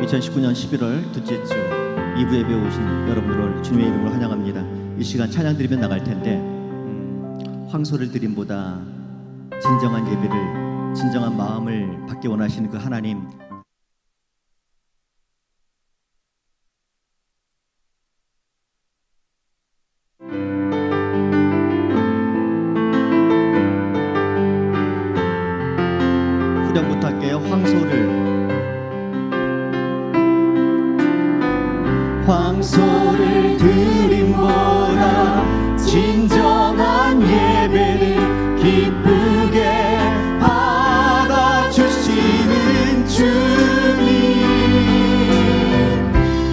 2019년 11월 둘째 주 2부 예배에 오신 여러분들을 주님의 이름으로 환영합니다. 이 시간 찬양 드리며 나갈 텐데 황소를 드림보다 진정한 예배를, 진정한 마음을 받기 원하시는 그 하나님, 후렴부터 할게요. 황소를 드림보다 진정한 예배를 기쁘게 받아주시는 주님,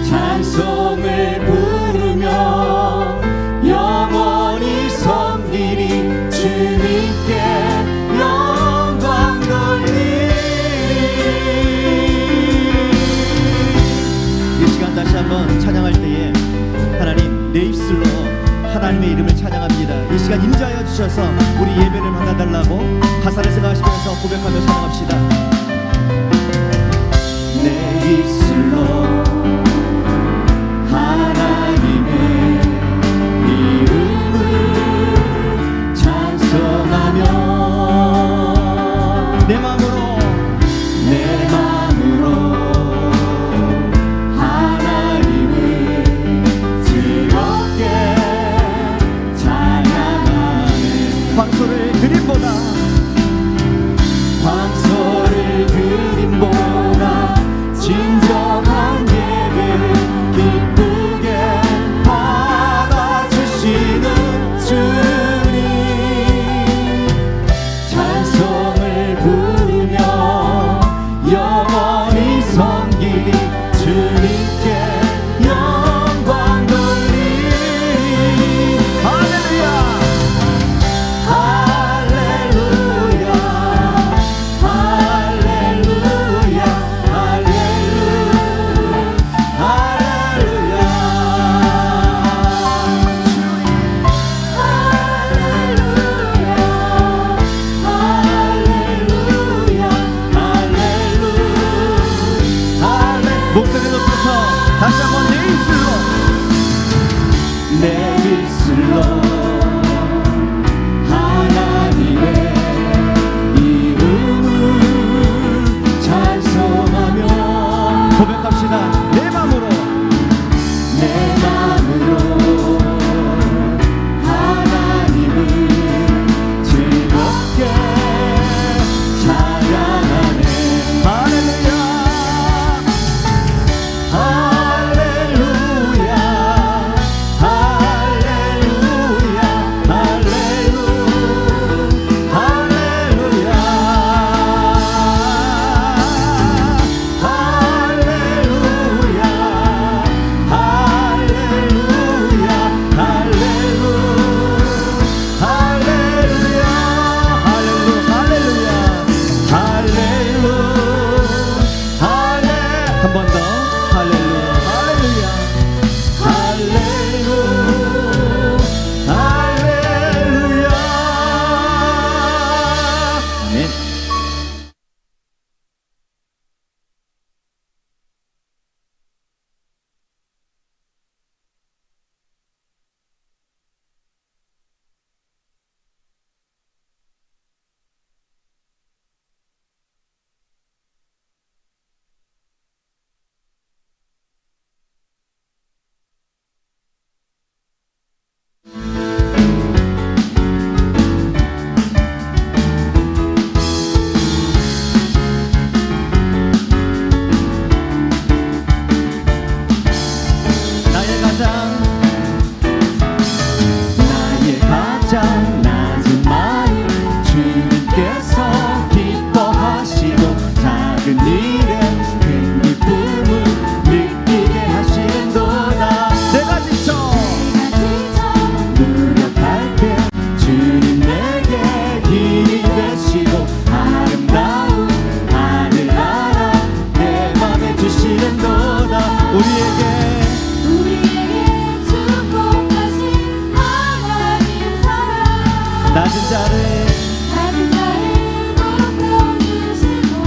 찬송을 부르며 영원히 섬기리, 주님께 영광 돌리리. 이 시간 다시 한번 찬양할 때에 하나님, 내 입술로 하나님의 이름을 찬양합니다. 이 시간 임재하여 주셔서 우리 예배를 받아달라고 가사를 생각하시면서 고백하며 찬양합시다. 내 입술로 하나님의 이름을 찬송하며 내 마음으로 황소를 드림보다 진정한 예배를 기쁘게 받아주시는 주님, 찬송을 부르며 영원히 섬기리, 주님께 영광 돌리리. 할렐루야. 목소리 높여서 다시 한번 내 입술로 하나님의 이름을 찬송하며 고백합시다. 내 맘으로 하나님을 즐겁게 찬양하네. 할렐루야. 낮은 자를 높여주시고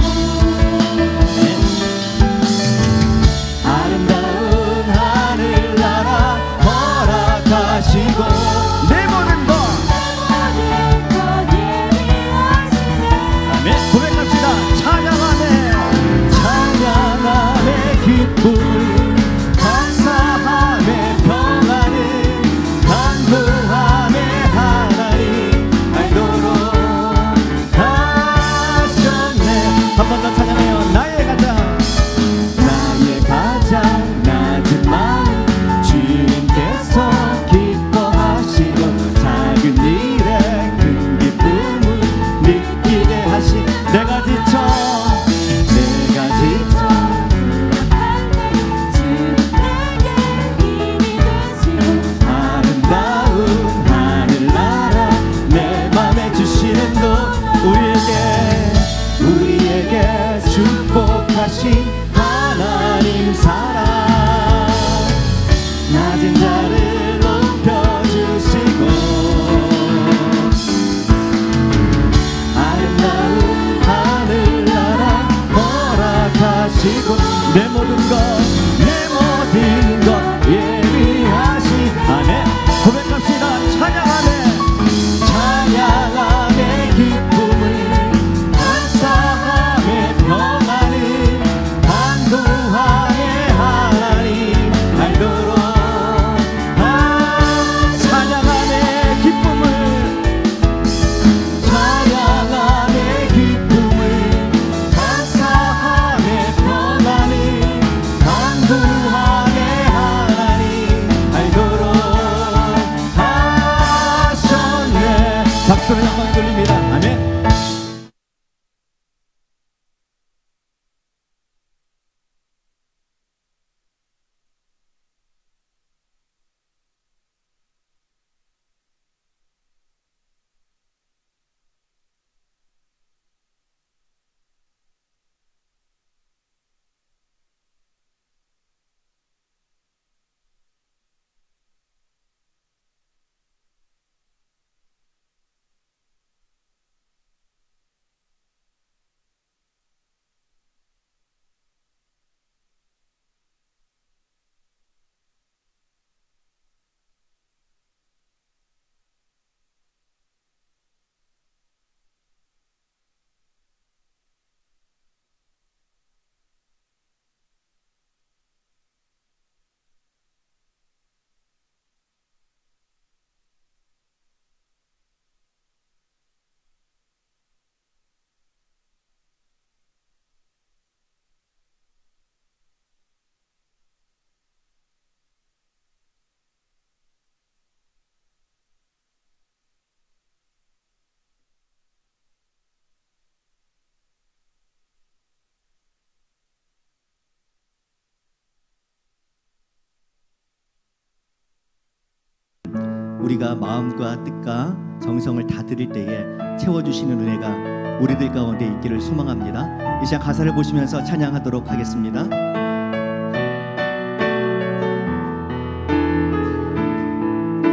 우리가 마음과 뜻과 정성을 다 드릴 때에 채워주시는 은혜가 우리들 가운데 있기를 소망합니다. 이 시간 가사를 보시면서 찬양하도록 하겠습니다.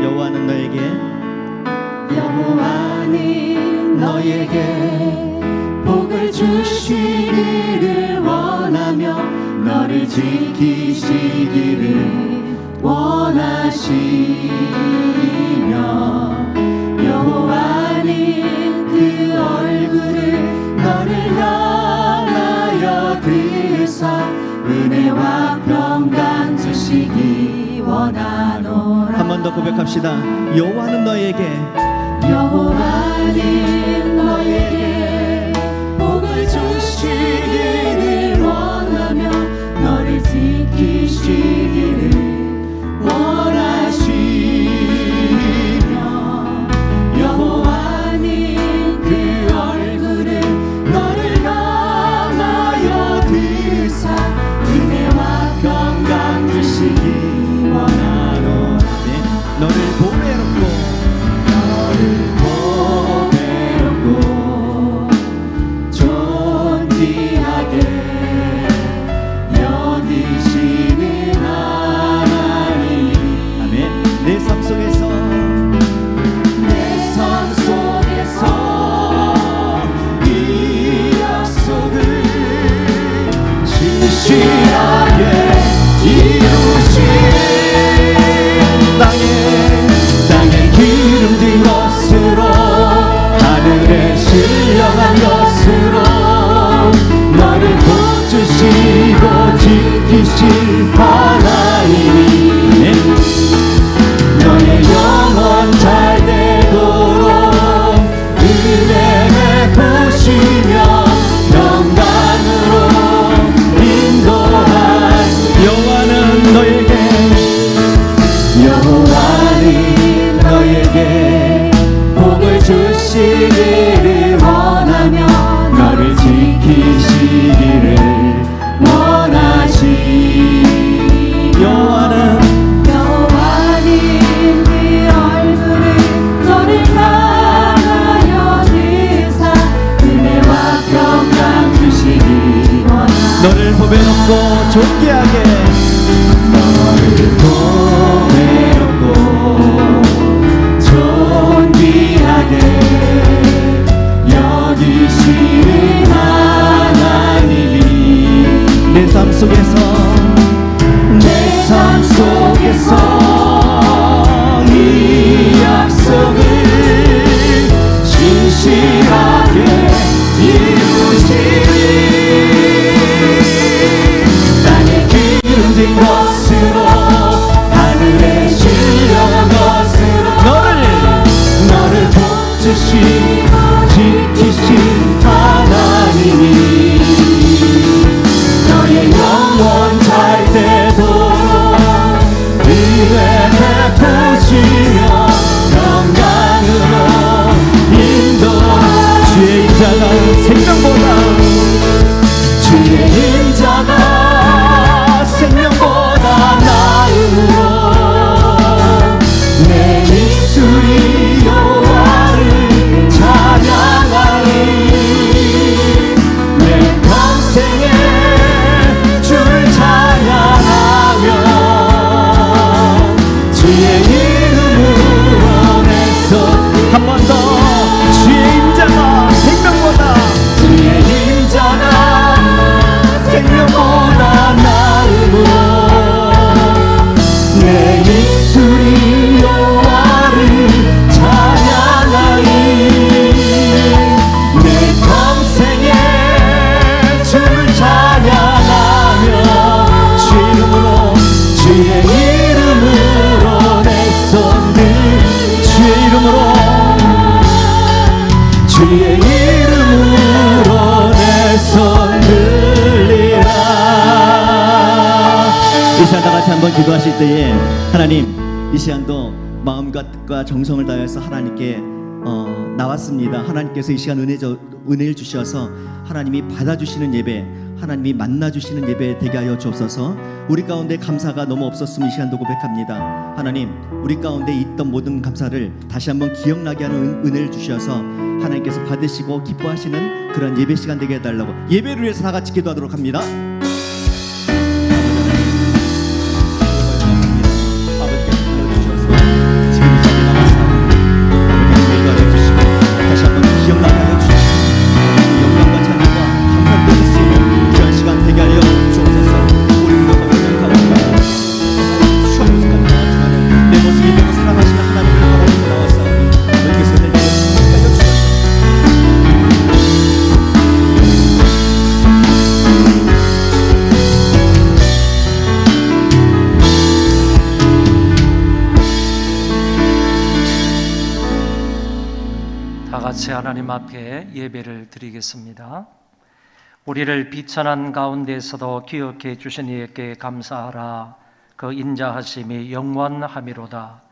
여호와는 너에게 복을 주시기를 원하며 너를 지키시기를 원하시며 여호와는 그 얼굴을 너를 향하여 드사 은혜와 평강 주시기 원하노라. 한 번 더 고백합시다. 여호와는 너에게 복을 주시기를 원하며 너를 지키시기를 원하시며 여호와는 그 얼굴을 너를 향하여 드사 은혜와 평강 주시기 원하노라. 너를 보배롭고 존귀하게 여기시는 하나님. 아멘. 내 삶 속에서 이 약속을 신실하게 이루시는 땅에 기름진 것으로 하늘에 신령한 것으로 너를 도주시고 지키실 하나님이 너의 영원 잘 되도록 은혜 베푸시며 평강으로 인도하시. 여호와는 너에게 복을 주시기를 원하며 너를 지키시기를 원하시. 여호와는 그 얼굴을 너를 향하여 드사 은혜와 평강 주시기 원하시. 너를 보배롭고 존귀하게 존귀하게 여기시는 하나님이 내 삶 속에서 이 약속을 신실하게 이루시리. 땅에 기름진 것으로 하늘에 신령한 것으로 너를 도주시고 지키신 하나님이 너의 영원 잘 되도록 은혜 베푸시며 평강으로 인도하. 주의 인자가 생명보다 나음으로 내 입술이 여호와를 찬양하리. 내 평생에 주를 찬양하며 주의 이름으로 내 손. 한 번 더. 주의 임자가 생명보다 나음으로 내 입술이 여호와를 찬양하리. 내 평생에 주를 찬양하며 주의 이름으로 내 손들 주의 이름으로 내 손 들리라. 이 시간 다 같이 한번 기도하실 때에 하나님, 이 시간도 마음과 뜻과 정성을 다해서 하나님께 나왔습니다. 하나님께서 이 시간 은혜를 주셔서 하나님이 받아주시는 예배, 하나님이 만나주시는 예배 되게 하여 주옵소서. 우리 가운데 감사가 너무 없었음 이 시간도 고백합니다. 하나님, 우리 가운데 있던 모든 감사를 다시 한번 기억나게 하는 은혜를 주셔서 하나님께서 받으시고 기뻐하시는 그런 예배 시간 되게 해달라고 예배를 위해서 다 같이 기도하도록 합니다. 같이 하나님 앞에 예배를 드리겠습니다. 우리를 비천한 가운데서도 기억해 주신 이에게 감사하라. 그 인자하심이 영원하미로다.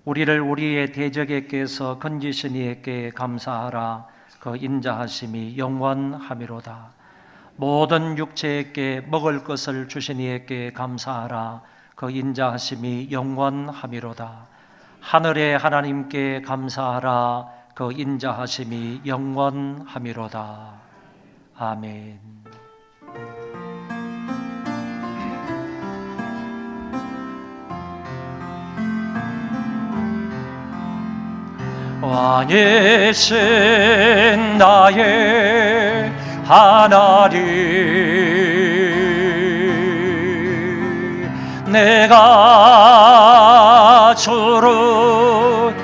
우리를 우리의 대적에게서 건지신 이에게 감사하라. 그 인자하심이 영원하미로다. 모든 육체에게 먹을 것을 주신 이에게 감사하라. 그 인자하심이 영원하미로다. 하늘의 하나님께 감사하라. 그 인자하심이 영원하미로다. 아멘. 왕이신 나의 하나님, 내가 주를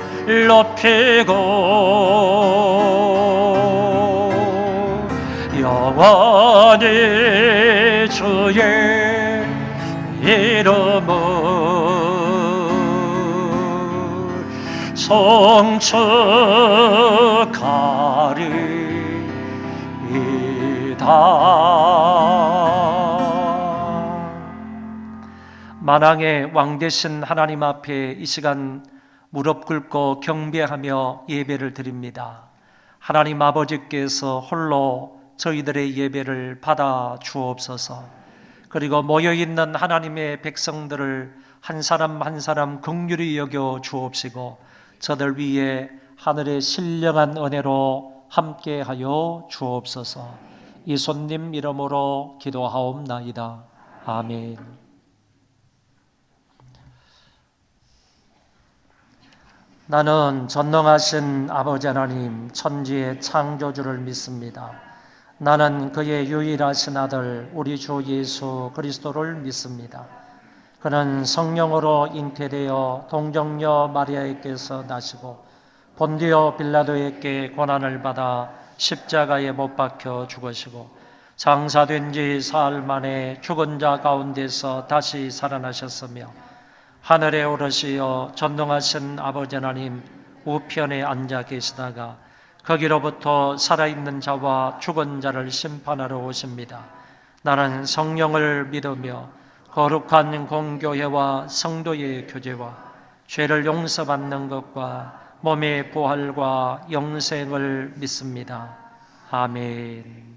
높이고 영원히 주의 이름을 송축하리이다. 만왕의 왕 되신 하나님 앞에 이 시간 무릎 꿇고 경배하며 예배를 드립니다. 하나님 아버지께서 홀로 저희들의 예배를 받아 주옵소서. 그리고 모여있는 하나님의 백성들을 한 사람 한 사람 긍휼히 여겨 주옵시고 저들 위에 하늘의 신령한 은혜로 함께하여 주옵소서. 이 손님 이름으로 기도하옵나이다. 아멘. 나는 전능하신 아버지 하나님 천지의 창조주를 믿습니다. 나는 그의 유일하신 아들 우리 주 예수 그리스도를 믿습니다. 그는 성령으로 잉태되어 동정녀 마리아에게서 나시고 본디오 빌라도에게 고난을 받아 십자가에 못 박혀 죽으시고 장사된 지 사흘 만에 죽은 자 가운데서 다시 살아나셨으며 하늘에 오르시어 전능하신 아버지 하나님 우편에 앉아 계시다가 거기로부터 살아있는 자와 죽은 자를 심판하러 오십니다. 나는 성령을 믿으며 거룩한 공교회와 성도의 교제와 죄를 용서받는 것과 몸의 부활과 영생을 믿습니다. 아멘.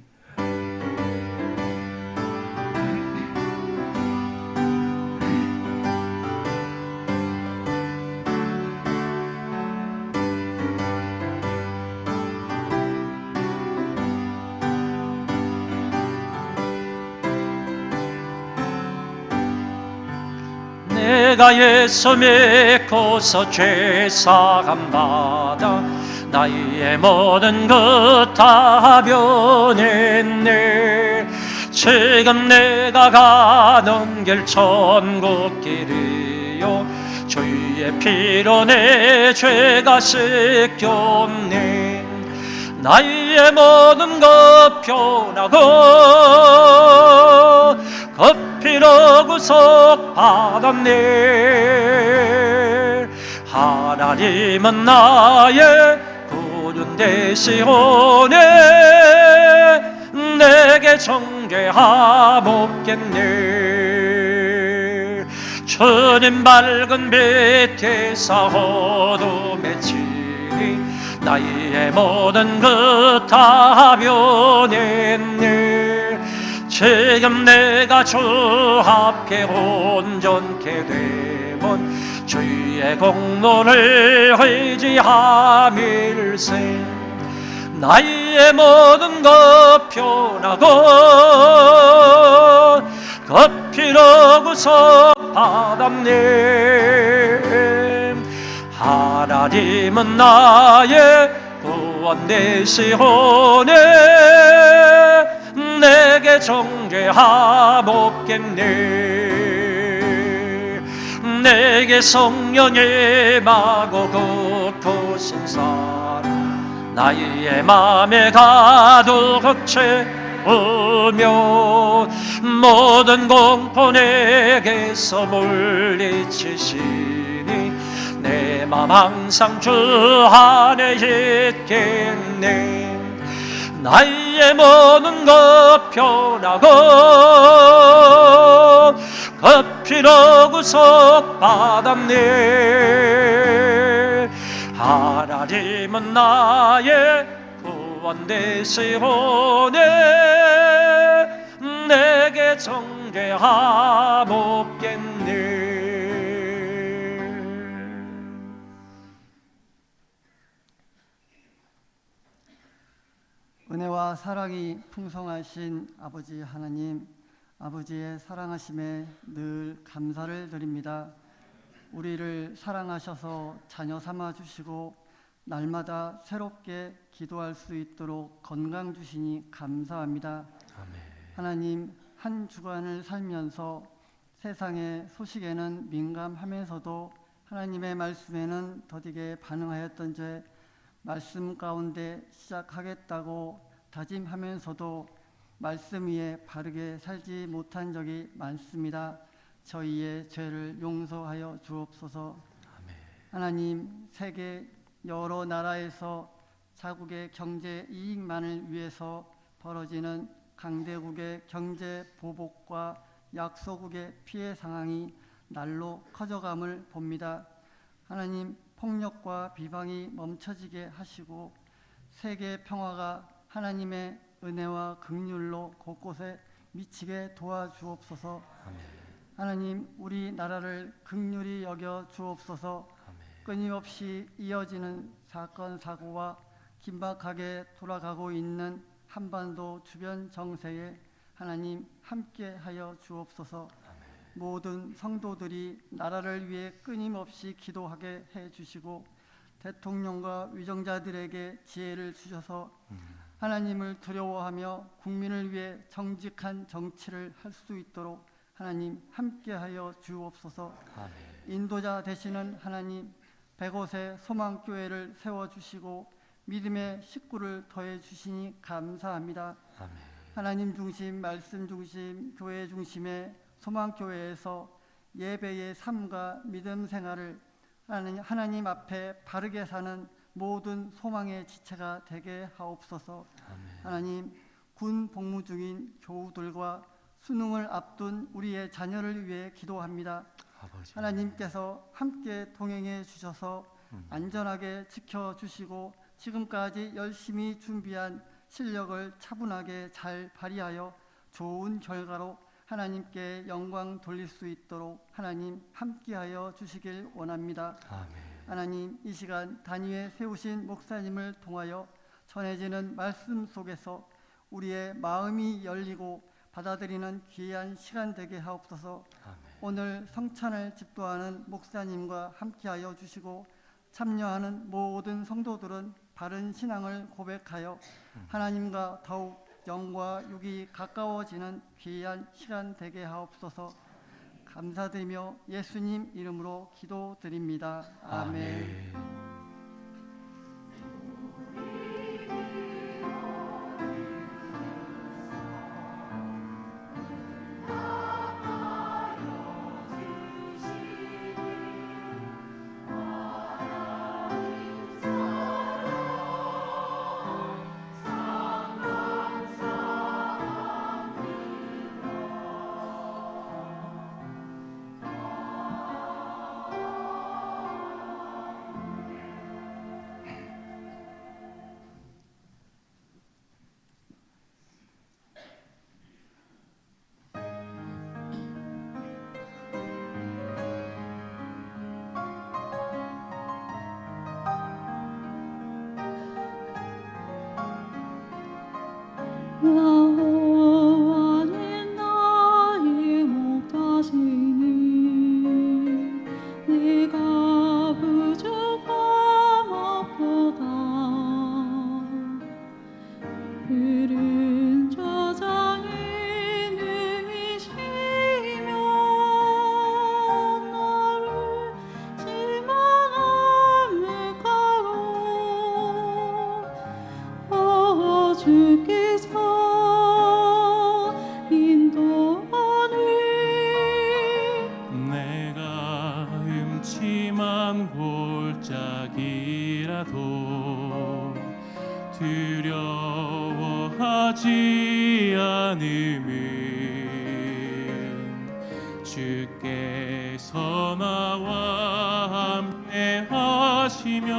내가 예수 믿고서 죄사함 받아 나의 모든 것 다 변했네. 지금 내가 가는 길 천국길이요 주의 피로 내 죄가 씻겼네. 나의 모든 것 변하고 그 피로 구속받았네. 하나님은 나의 구준 되시오네. 내게 정죄함 없겠네. 주님 밝은 빛에서 어둠에 치니 나의 모든 것 다 변했네. 지금 내가 주 앞에 온전케 되면 주의 공로를 의지함일세. 나의 모든 것 변하고 그 피로 구속받았네. 하나님은 나의 구원 되시오네. 내게 정죄함 없겠네. 내게 성령의 마고 굳고신 사랑 나의 맘에 가득 채우며 모든 공포 내게서 물리치시니 내 맘 항상 주 안에 있겠네. 나의 모든 것 변하고 그 피로 구속받았네. 하나님은 나의 구원 되시오네. 내게 정죄함 없겠네. 은혜와 사랑이 풍성하신 아버지 하나님, 아버지의 사랑하심에 늘 감사를 드립니다. 우리를 사랑하셔서 자녀 삼아 주시고 날마다 새롭게 기도할 수 있도록 건강 주시니 감사합니다. 아멘. 하나님, 한 주간을 살면서 세상의 소식에는 민감하면서도 하나님의 말씀에는 더디게 반응하였던 죄, 말씀 가운데 시작하겠다고 다짐하면서도 말씀 위에 바르게 살지 못한 적이 많습니다. 저희의 죄를 용서하여 주옵소서. 아멘. 하나님, 세계 여러 나라에서 자국의 경제 이익만을 위해서 벌어지는 강대국의 경제 보복과 약소국의 피해 상황이 날로 커져감을 봅니다. 하나님, 폭력과 비방이 멈춰지게 하시고 세계 평화가 하나님의 은혜와 긍휼로 곳곳에 미치게 도와주옵소서. 아멘. 하나님, 우리 나라를 긍휼히 여겨 주옵소서. 아멘. 끊임없이 이어지는 사건 사고와 긴박하게 돌아가고 있는 한반도 주변 정세에 하나님 함께하여 주옵소서. 모든 성도들이 나라를 위해 끊임없이 기도하게 해주시고 대통령과 위정자들에게 지혜를 주셔서 하나님을 두려워하며 국민을 위해 정직한 정치를 할 수 있도록 하나님 함께하여 주옵소서. 아멘. 인도자 되시는 하나님, 100곳의 소망교회를 세워주시고 믿음의 식구를 더해주시니 감사합니다. 아멘. 하나님 중심, 말씀 중심, 교회 중심의 소망교회에서 예배의 삶과 믿음 생활을 하나님 앞에 바르게 사는 모든 소망의 지체가 되게 하옵소서. 아멘. 하나님, 군 복무 중인 교우들과 수능을 앞둔 우리의 자녀를 위해 기도합니다. 아버지. 하나님께서 함께 동행해 주셔서 안전하게 지켜주시고 지금까지 열심히 준비한 실력을 차분하게 잘 발휘하여 좋은 결과로 하나님께 영광 돌릴 수 있도록 하나님 함께하여 주시길 원합니다. 아멘. 하나님, 이 시간 단위에 세우신 목사님을 통하여 전해지는 말씀 속에서 우리의 마음이 열리고 받아들이는 귀한 시간 되게 하옵소서. 아멘. 오늘 성찬을 집도하는 목사님과 함께하여 주시고 참여하는 모든 성도들은 바른 신앙을 고백하여 하나님과 더욱 영과 육이 가까워지는 귀한 시간 되게 하옵소서. 감사드리며 예수님 이름으로 기도드립니다. 아멘. 여호와는 나의 목자시니 내가 부족함 없도다. 푸른 저장에 누이시며 나를 지만한 물가로 주께서 인도하니 내가 음침한 골짜기라도 두려워하지 않음은 주께서 나와 함께 하시며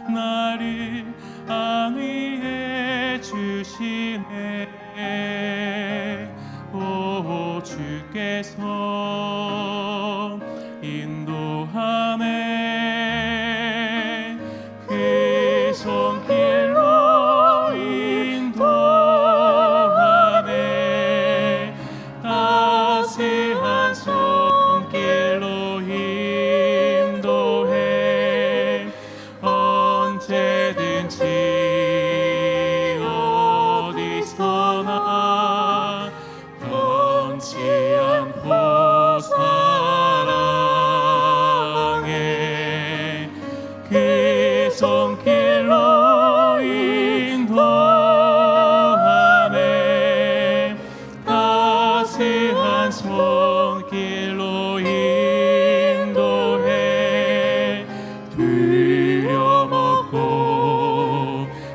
나를 안위해 주시네. 오 주께서 인도하네. 그 손길로 인도하네. 따스한 손길로 인도해. 언제든지 어디서나 변치 않고 사랑해. 그 손길로 인도하네. 따스한 손길로 인도해. 두려먹고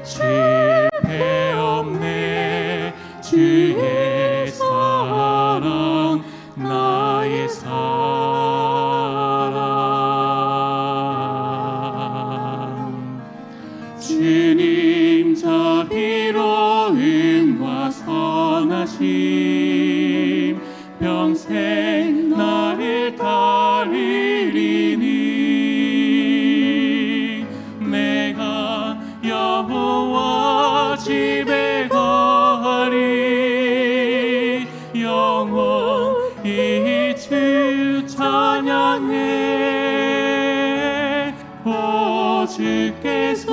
실패 없네. 주의 사랑 나의 사랑. 주님 자비로움과 선하심 평생 나를 따르리니. 내가 여호와 집에 가리. 영원히 주 찬양해. 오 주께서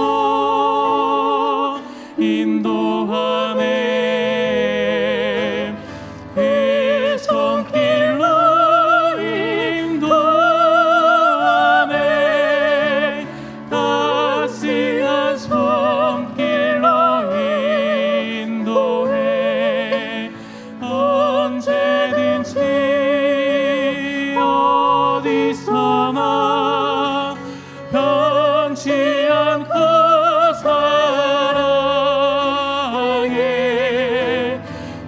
인도하네. 그 손길로 인도하네. 따스한 손길로 인도해. 언제든지 어디서나 변치 않고 사랑해.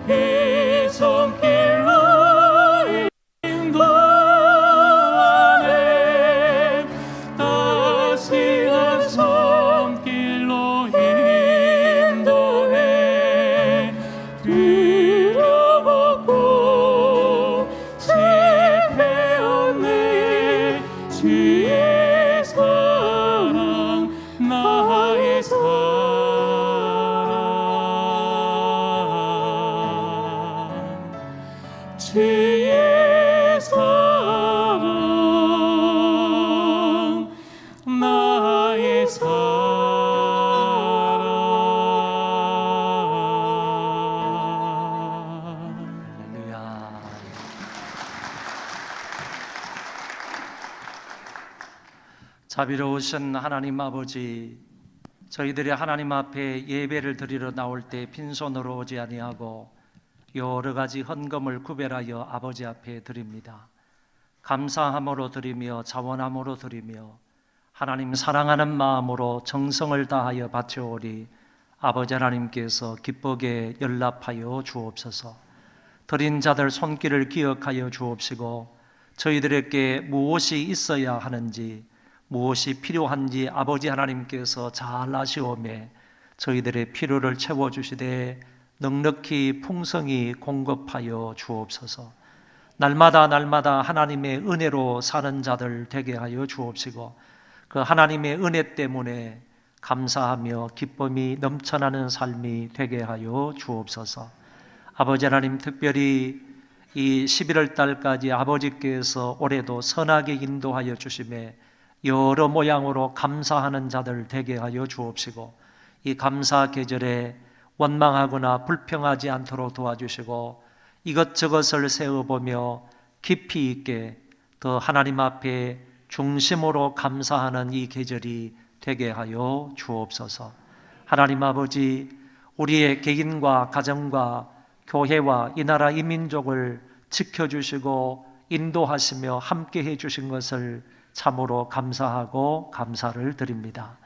그 손길로 인도하네. 따스한 손길로 인도해. 두려먹고 실패 없네. 주의 사랑 나의 사랑. 주의 사랑 나의 사랑. 할렐루야. 자비로우신 하나님 아버지, 저희들이 하나님 앞에 예배를 드리러 나올 때 빈손으로 오지 아니하고 여러 가지 헌금을 구별하여 아버지 앞에 드립니다. 감사함으로 드리며 자원함으로 드리며 하나님 사랑하는 마음으로 정성을 다하여 바쳐오리 아버지 하나님께서 기쁘게 연락하여 주옵소서. 드린 자들 손길을 기억하여 주옵시고 저희들에게 무엇이 있어야 하는지 무엇이 필요한지 아버지 하나님께서 잘 아시오매 저희들의 필요를 채워주시되 넉넉히 풍성히 공급하여 주옵소서. 날마다 하나님의 은혜로 사는 자들 되게 하여 주옵시고 그 하나님의 은혜 때문에 감사하며 기쁨이 넘쳐나는 삶이 되게 하여 주옵소서. 아버지 하나님, 특별히 이 11월 달까지 아버지께서 올해도 선하게 인도하여 주심에 여러 모양으로 감사하는 자들 되게 하여 주옵시고, 이 감사 계절에 원망하거나 불평하지 않도록 도와주시고, 이것저것을 세어보며 깊이 있게 더 하나님 앞에 중심으로 감사하는 이 계절이 되게 하여 주옵소서. 하나님 아버지, 우리의 개인과 가정과 교회와 이 나라 이 민족을 지켜주시고 인도하시며 함께 해주신 것을 참으로 감사하고 감사를 드립니다.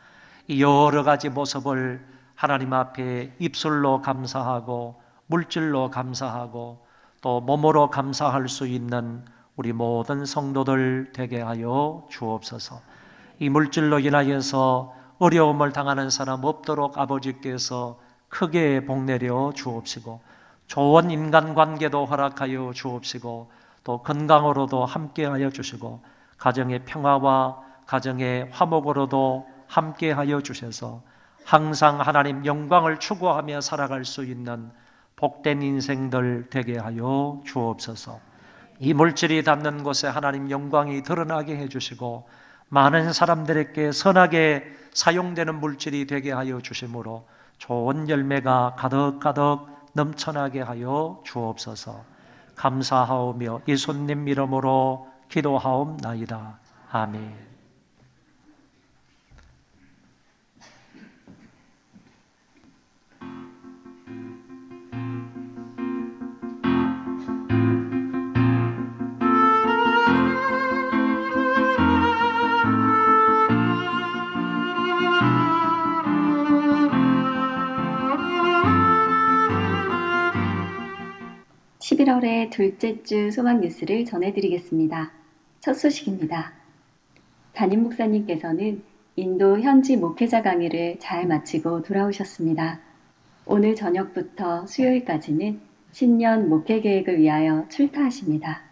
이 여러 가지 모습을 하나님 앞에 입술로 감사하고 물질로 감사하고 또 몸으로 감사할 수 있는 우리 모든 성도들 되게 하여 주옵소서. 이 물질로 인하여서 어려움을 당하는 사람 없도록 아버지께서 크게 복내려 주옵시고, 좋은 인간관계도 허락하여 주옵시고, 또 건강으로도 함께하여 주시고, 가정의 평화와 가정의 화목으로도 함께하여 주셔서 항상 하나님 영광을 추구하며 살아갈 수 있는 복된 인생들 되게 하여 주옵소서. 이 물질이 닿는 곳에 하나님 영광이 드러나게 해주시고, 많은 사람들에게 선하게 사용되는 물질이 되게 하여 주심으로 좋은 열매가 가득가득 넘쳐나게 하여 주옵소서. 감사하오며 예수님 이름으로 기도하옵나이다. 아멘. 11월의 둘째 주 소망 뉴스를 전해드리겠습니다. 첫 소식입니다. 담임 목사님께서는 인도 현지 목회자 강의를 잘 마치고 돌아오셨습니다. 오늘 저녁부터 수요일까지는 신년 목회 계획을 위하여 출타하십니다.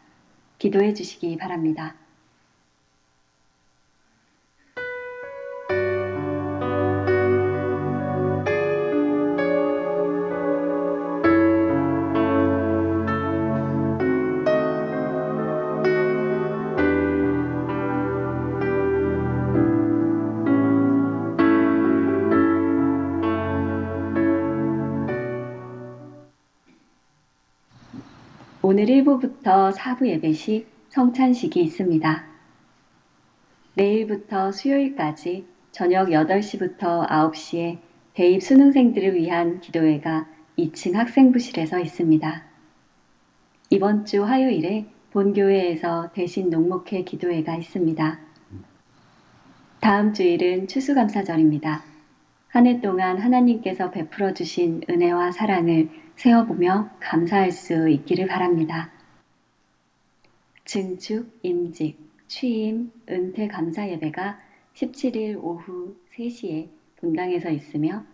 기도해 주시기 바랍니다. 오늘 1부부터 4부 예배 시 성찬식이 있습니다. 내일부터 수요일까지 저녁 8시부터 9시에 대입 수능생들을 위한 기도회가 2층 학생부실에서 있습니다. 이번 주 화요일에 본교회에서 대신 농목회 기도회가 있습니다. 다음 주일은 추수감사절입니다. 한 해 동안 하나님께서 베풀어 주신 은혜와 사랑을 세어보며 감사할 수 있기를 바랍니다. 증축, 임직, 취임, 은퇴 감사 예배가 17일 오후 3시에 본당에서 있으며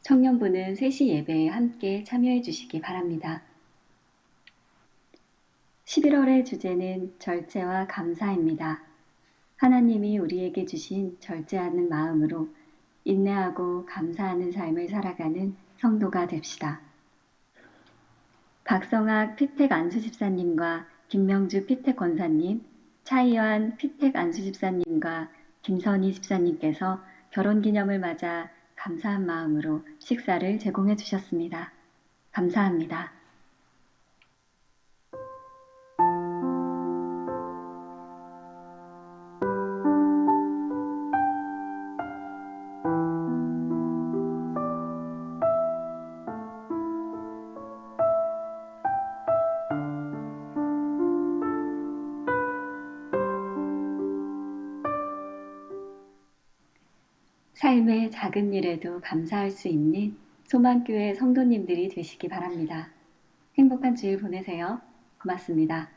청년부는 3시 예배에 함께 참여해 주시기 바랍니다. 11월의 주제는 절제와 감사입니다. 하나님이 우리에게 주신 절제하는 마음으로 인내하고 감사하는 삶을 살아가는 성도가 됩시다. 박성학 피택 안수집사님과 김명주 피택 권사님, 차이완 피택 안수집사님과 김선희 집사님께서 결혼기념을 맞아 감사한 마음으로 식사를 제공해 주셨습니다. 감사합니다. 삶의 작은 일에도 감사할 수 있는 소망교회 성도님들이 되시기 바랍니다. 행복한 주일 보내세요. 고맙습니다.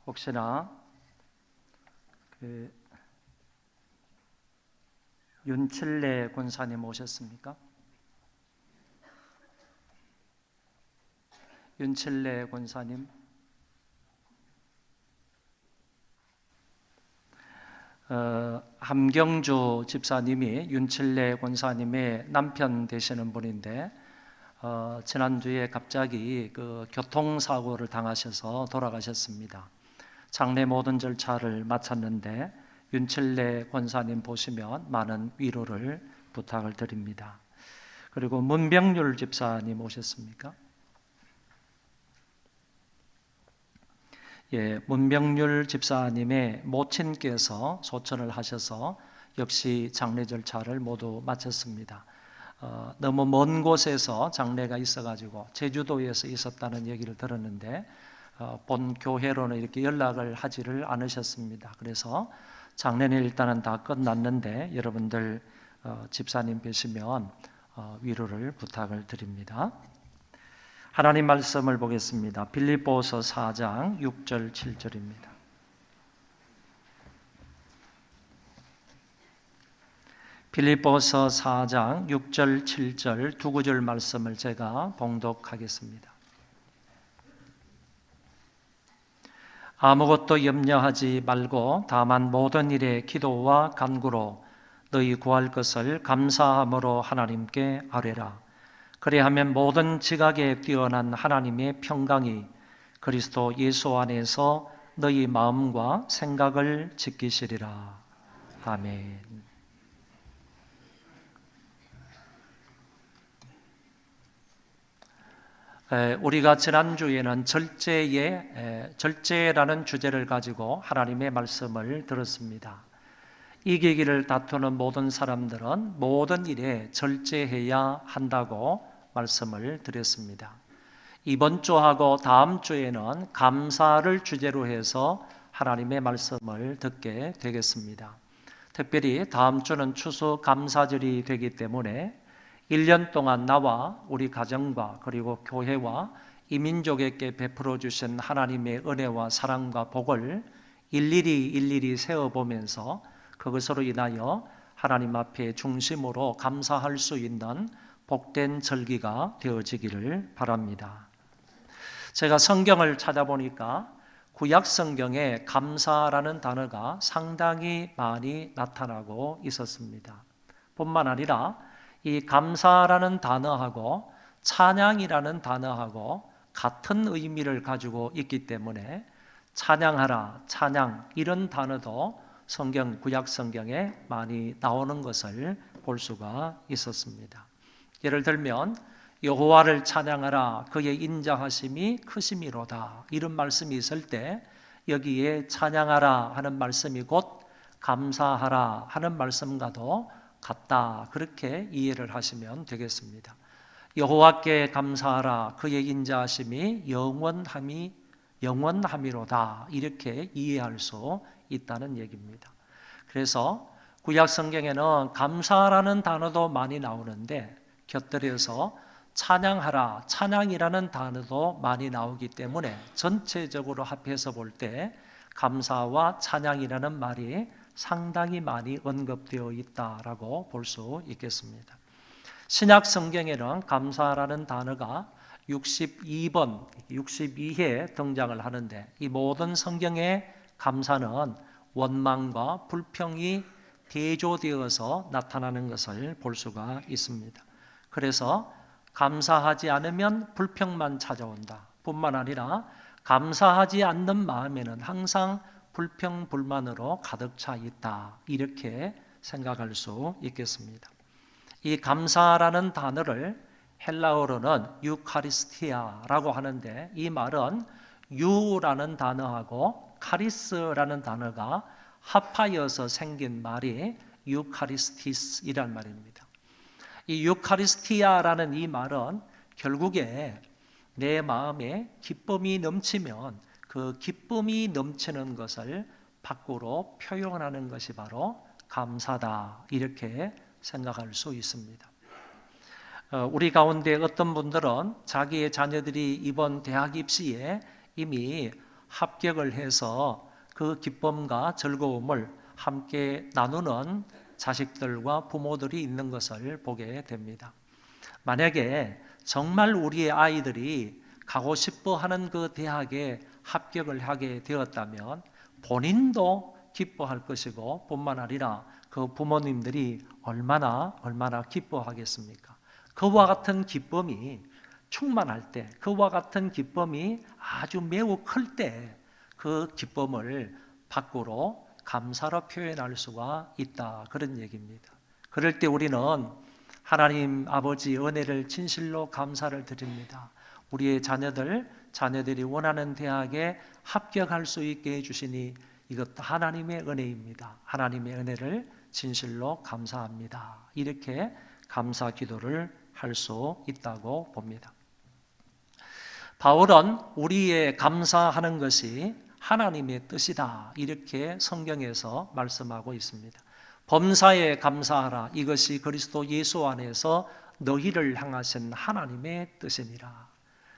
혹시나 윤칠래 권사님 오셨습니까? 윤칠래 권사님, 함경주 집사님이 윤칠래 권사님의 남편 되시는 분인데 지난주에 갑자기 그 교통사고를 당하셔서 돌아가셨습니다. 장례 모든 절차를 마쳤는데 윤칠래 권사님 보시면 많은 위로를 부탁을 드립니다. 그리고 문병률 집사님 오셨습니까? 예, 문병률 집사님의 모친께서 소천을 하셔서 역시 장례 절차를 모두 마쳤습니다. 너무 먼 곳에서 장례가 있어가지고 제주도에서 있었다는 얘기를 들었는데 본 교회로는 이렇게 연락을 하지를 않으셨습니다. 그래서 장례는 일단은 다 끝났는데 여러분들 집사님 뵈시면 위로를 부탁을 드립니다. 하나님 말씀을 보겠습니다. 빌립보서 4장 6절 7절입니다. 빌립보서 4장 6절 7절 두 구절 말씀을 제가 봉독하겠습니다. 아무것도 염려하지 말고 다만 모든 일에 기도와 간구로 너희 구할 것을 감사함으로 하나님께 아뢰라. 그리하면 모든 지각에 뛰어난 하나님의 평강이 그리스도 예수 안에서 너희 마음과 생각을 지키시리라. 아멘. 우리가 지난주에는 절제라는 주제를 가지고 하나님의 말씀을 들었습니다. 이기기를 다투는 모든 사람들은 모든 일에 절제해야 한다고 말씀을 드렸습니다. 이번 주하고 다음 주에는 감사를 주제로 해서 하나님의 말씀을 듣게 되겠습니다. 특별히 다음 주는 추수감사절이 되기 때문에 1년 동안 나와 우리 가정과 그리고 교회와 이민족에게 베풀어 주신 하나님의 은혜와 사랑과 복을 일일이 세어보면서 그것으로 인하여 하나님 앞에 중심으로 감사할 수 있는 복된 절기가 되어지기를 바랍니다. 제가 성경을 찾아보니까 구약 성경에 감사라는 단어가 상당히 많이 나타나고 있었습니다. 뿐만 아니라 이 감사라는 단어하고 찬양이라는 단어하고 같은 의미를 가지고 있기 때문에 찬양하라, 찬양 이런 단어도 성경, 구약 성경에 많이 나오는 것을 볼 수가 있었습니다. 예를 들면 여호와를 찬양하라 그의 인자하심이 크심이로다 이런 말씀이 있을 때 여기에 찬양하라 하는 말씀이 곧 감사하라 하는 말씀과도 같다 그렇게 이해를 하시면 되겠습니다. 여호와께 감사하라 그의 인자하심이 영원함이로다 이렇게 이해할 수 있다는 얘기입니다. 그래서 구약 성경에는 감사라는 단어도 많이 나오는데 곁들여서 찬양하라, 찬양이라는 단어도 많이 나오기 때문에 전체적으로 합해서 볼 때 감사와 찬양이라는 말이 상당히 많이 언급되어 있다라고 볼 수 있겠습니다. 신약 성경에는 감사라는 단어가 62번, 62회 등장을 하는데 이 모든 성경의 감사는 원망과 불평이 대조되어서 나타나는 것을 볼 수가 있습니다. 그래서 감사하지 않으면 불평만 찾아온다 뿐만 아니라 감사하지 않는 마음에는 항상 불평, 불만으로 가득 차 있다 이렇게 생각할 수 있겠습니다. 이 감사라는 단어를 헬라어로는 유카리스티아라고 하는데 이 말은 유라는 단어하고 카리스라는 단어가 합하여서 생긴 말이 유카리스티스이란 말입니다. 이 유카리스티아라는 이 말은 결국에 내 마음에 기쁨이 넘치면 그 기쁨이 넘치는 것을 밖으로 표현하는 것이 바로 감사다 이렇게 생각할 수 있습니다. 우리 가운데 어떤 분들은 자기의 자녀들이 이번 대학 입시에 이미 합격을 해서 그 기쁨과 즐거움을 함께 나누는 자식들과 부모들이 있는 것을 보게 됩니다. 만약에 정말 우리의 아이들이 가고 싶어 하는 그 대학에 합격을 하게 되었다면 본인도 기뻐할 것이고 뿐만 아니라 그 부모님들이 얼마나 기뻐하겠습니까? 그와 같은 기쁨이 충만할 때, 그와 같은 기쁨이 아주 매우 클 때 그 기쁨을 밖으로 감사로 표현할 수가 있다, 그런 얘기입니다. 그럴 때 우리는 하나님 아버지 은혜를 진실로 감사를 드립니다. 우리의 자녀들이 원하는 대학에 합격할 수 있게 해주시니 이것도 하나님의 은혜입니다. 하나님의 은혜를 진실로 감사합니다. 이렇게 감사 기도를 할 수 있다고 봅니다. 바울은 우리의 감사하는 것이 하나님의 뜻이다, 이렇게 성경에서 말씀하고 있습니다. 범사에 감사하라, 이것이 그리스도 예수 안에서 너희를 향하신 하나님의 뜻이니라.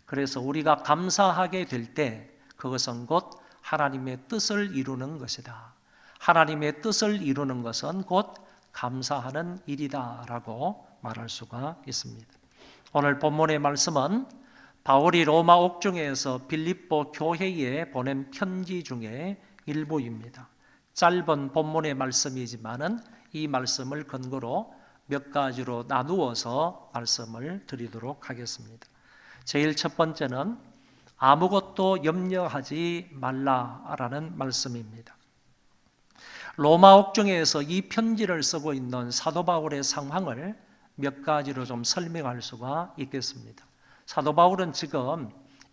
그래서 우리가 감사하게 될 때 그것은 곧 하나님의 뜻을 이루는 것이다. 하나님의 뜻을 이루는 것은 곧 감사하는 일이다라고 말할 수가 있습니다. 오늘 본문의 말씀은 바울이 로마 옥중에서 빌립보 교회에 보낸 편지 중에 일부입니다. 짧은 본문의 말씀이지만은 이 말씀을 근거로 몇 가지로 나누어서 말씀을 드리도록 하겠습니다. 제일 첫 번째는 아무것도 염려하지 말라라는 말씀입니다. 로마 옥중에서 이 편지를 쓰고 있는 사도 바울의 상황을 몇 가지로 좀 설명할 수가 있겠습니다. 사도 바울은 지금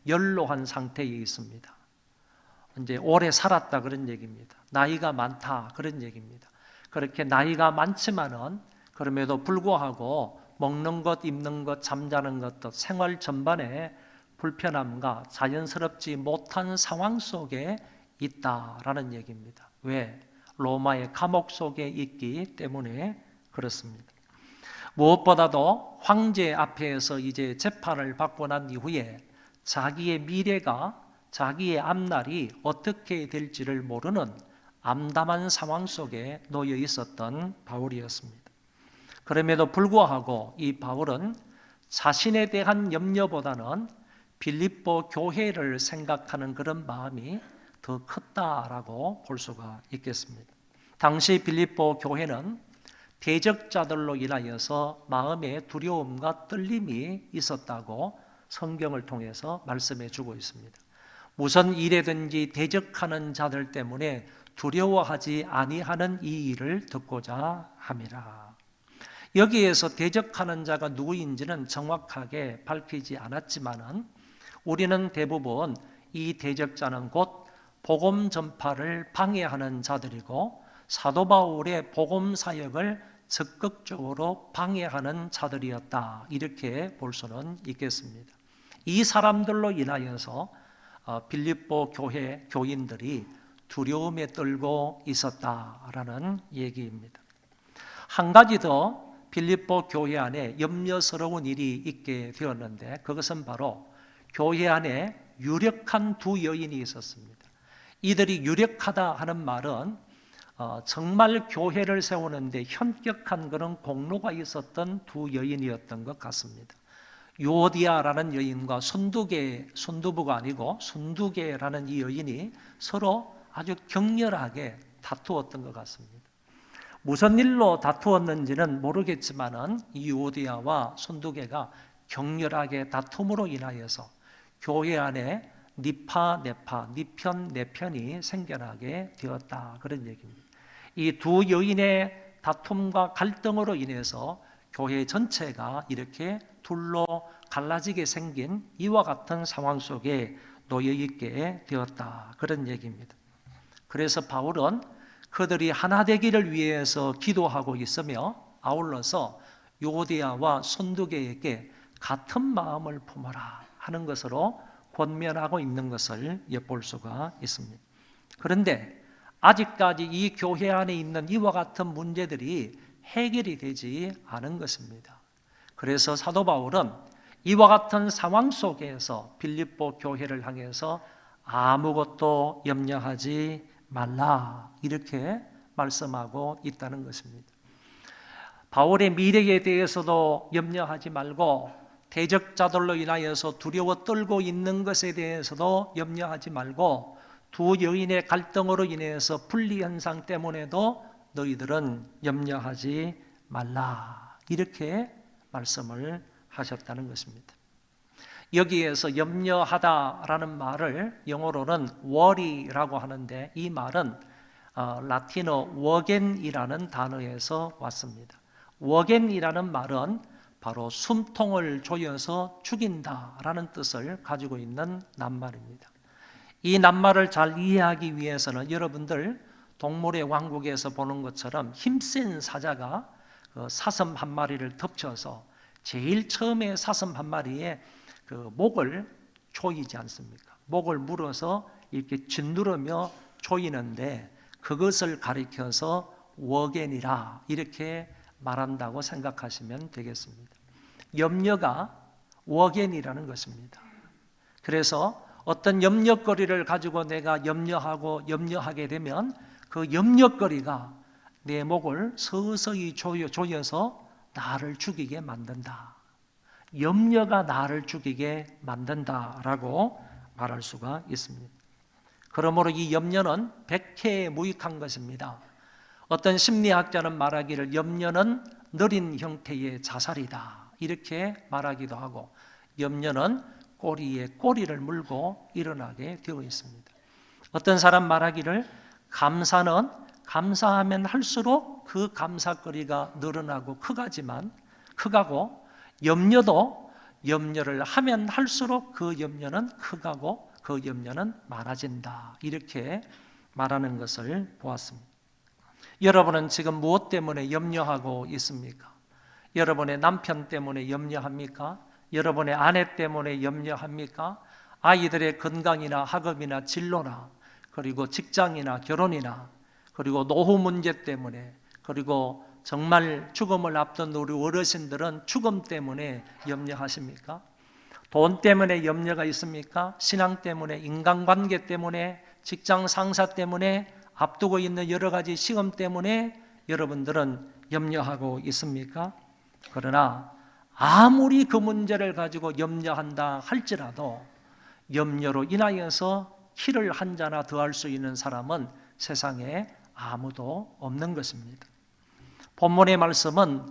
연로한 상태에 있습니다. 이제 오래 살았다, 그런 얘기입니다. 나이가 많다, 그런 얘기입니다. 그렇게 나이가 많지만은 그럼에도 불구하고 먹는 것, 입는 것, 잠자는 것도 생활 전반에 불편함과 자연스럽지 못한 상황 속에 있다라는 얘기입니다. 왜? 로마의 감옥 속에 있기 때문에 그렇습니다. 무엇보다도 황제 앞에서 이제 재판을 받고 난 이후에 자기의 미래가, 자기의 앞날이 어떻게 될지를 모르는 암담한 상황 속에 놓여 있었던 바울이었습니다. 그럼에도 불구하고 이 바울은 자신에 대한 염려보다는 빌립보 교회를 생각하는 그런 마음이 더 컸다라고 볼 수가 있겠습니다. 당시 빌립보 교회는 대적자들로 인하여서 마음에 두려움과 떨림이 있었다고 성경을 통해서 말씀해 주고 있습니다. 무슨 일에든지 대적하는 자들 때문에 두려워하지 아니하는 이 일을 듣고자 함이라. 여기에서 대적하는 자가 누구인지는 정확하게 밝히지 않았지만은 우리는 대부분 이 대적자는 곧 복음 전파를 방해하는 자들이고 사도 바울의 복음 사역을 적극적으로 방해하는 자들이었다, 이렇게 볼 수는 있겠습니다. 이 사람들로 인하여서 빌립보 교회 교인들이 두려움에 떨고 있었다라는 얘기입니다. 한 가지 더 빌립보 교회 안에 염려스러운 일이 있게 되었는데 그것은 바로 교회 안에 유력한 두 여인이 있었습니다. 이들이 유력하다 하는 말은 정말 교회를 세우는데 현격한 그런 공로가 있었던 두 여인이었던 것 같습니다. 요디아라는 여인과 순두부가 아니고 순두개라는 이 여인이 서로 아주 격렬하게 다투었던 것 같습니다. 무슨 일로 다투었는지는 모르겠지만은 이 요디아와 순두개가 격렬하게 다툼으로 인하여서 교회 안에 니파 네파, 니편 네편이 생겨나게 되었다, 그런 얘기입니다. 이 두 여인의 다툼과 갈등으로 인해서 교회 전체가 이렇게 둘로 갈라지게 생긴 이와 같은 상황 속에 놓여 있게 되었다, 그런 얘기입니다. 그래서 바울은 그들이 하나 되기를 위해서 기도하고 있으며 아울러서 요디아와 순두개에게 같은 마음을 품어라 하는 것으로 권면하고 있는 것을 엿볼 수가 있습니다. 그런데 아직까지 이 교회 안에 있는 이와 같은 문제들이 해결이 되지 않은 것입니다. 그래서 사도 바울은 이와 같은 상황 속에서 빌립보 교회를 향해서 아무것도 염려하지 말라 이렇게 말씀하고 있다는 것입니다. 바울의 미래에 대해서도 염려하지 말고 대적자들로 인하여서 두려워 떨고 있는 것에 대해서도 염려하지 말고 두 여인의 갈등으로 인해서 분리 현상 때문에도 너희들은 염려하지 말라 이렇게 말씀을 하셨다는 것입니다. 여기에서 염려하다라는 말을 영어로는 worry라고 하는데 이 말은 라틴어 워겐이라는 단어에서 왔습니다. 워겐이라는 말은 바로 숨통을 조여서 죽인다라는 뜻을 가지고 있는 낱말입니다. 이 낱말을 잘 이해하기 위해서는 여러분들 동물의 왕국에서 보는 것처럼 힘센 사자가 그 사슴 한 마리를 덮쳐서 제일 처음에 사슴 한 마리에 그 목을 조이지 않습니까? 목을 물어서 이렇게 짓누르며 조이는데 그것을 가리켜서 워겐이라 이렇게 말한다고 생각하시면 되겠습니다. 염려가 워겐이라는 것입니다. 그래서 어떤 염려거리를 가지고 내가 염려하게 되면 그 염려거리가 내 목을 서서히 조여서 나를 죽이게 만든다. 염려가 나를 죽이게 만든다라고 말할 수가 있습니다. 그러므로 이 염려는 백해무익한 것입니다. 어떤 심리학자는 말하기를 염려는 느린 형태의 자살이다 이렇게 말하기도 하고 염려는 꼬리에 꼬리를 물고 일어나게 되어 있습니다. 어떤 사람 말하기를 감사는 감사하면 할수록 그 감사거리가 늘어나고 크가고 염려도 염려를 하면 할수록 그 염려는 크가고 그 염려는 많아진다 이렇게 말하는 것을 보았습니다. 여러분은 지금 무엇 때문에 염려하고 있습니까? 여러분의 남편 때문에 염려합니까? 여러분의 아내 때문에 염려합니까? 아이들의 건강이나 학업이나 진로나 그리고 직장이나 결혼이나 그리고 노후 문제 때문에 그리고 정말 죽음을 앞둔 우리 어르신들은 죽음 때문에 염려하십니까? 돈 때문에 염려가 있습니까? 신앙 때문에, 인간관계 때문에, 직장 상사 때문에, 앞두고 있는 여러 가지 시험 때문에 여러분들은 염려하고 있습니까? 그러나 아무리 그 문제를 가지고 염려한다 할지라도 염려로 인하여서 키를 한 자나 더할 수 있는 사람은 세상에 아무도 없는 것입니다. 본문의 말씀은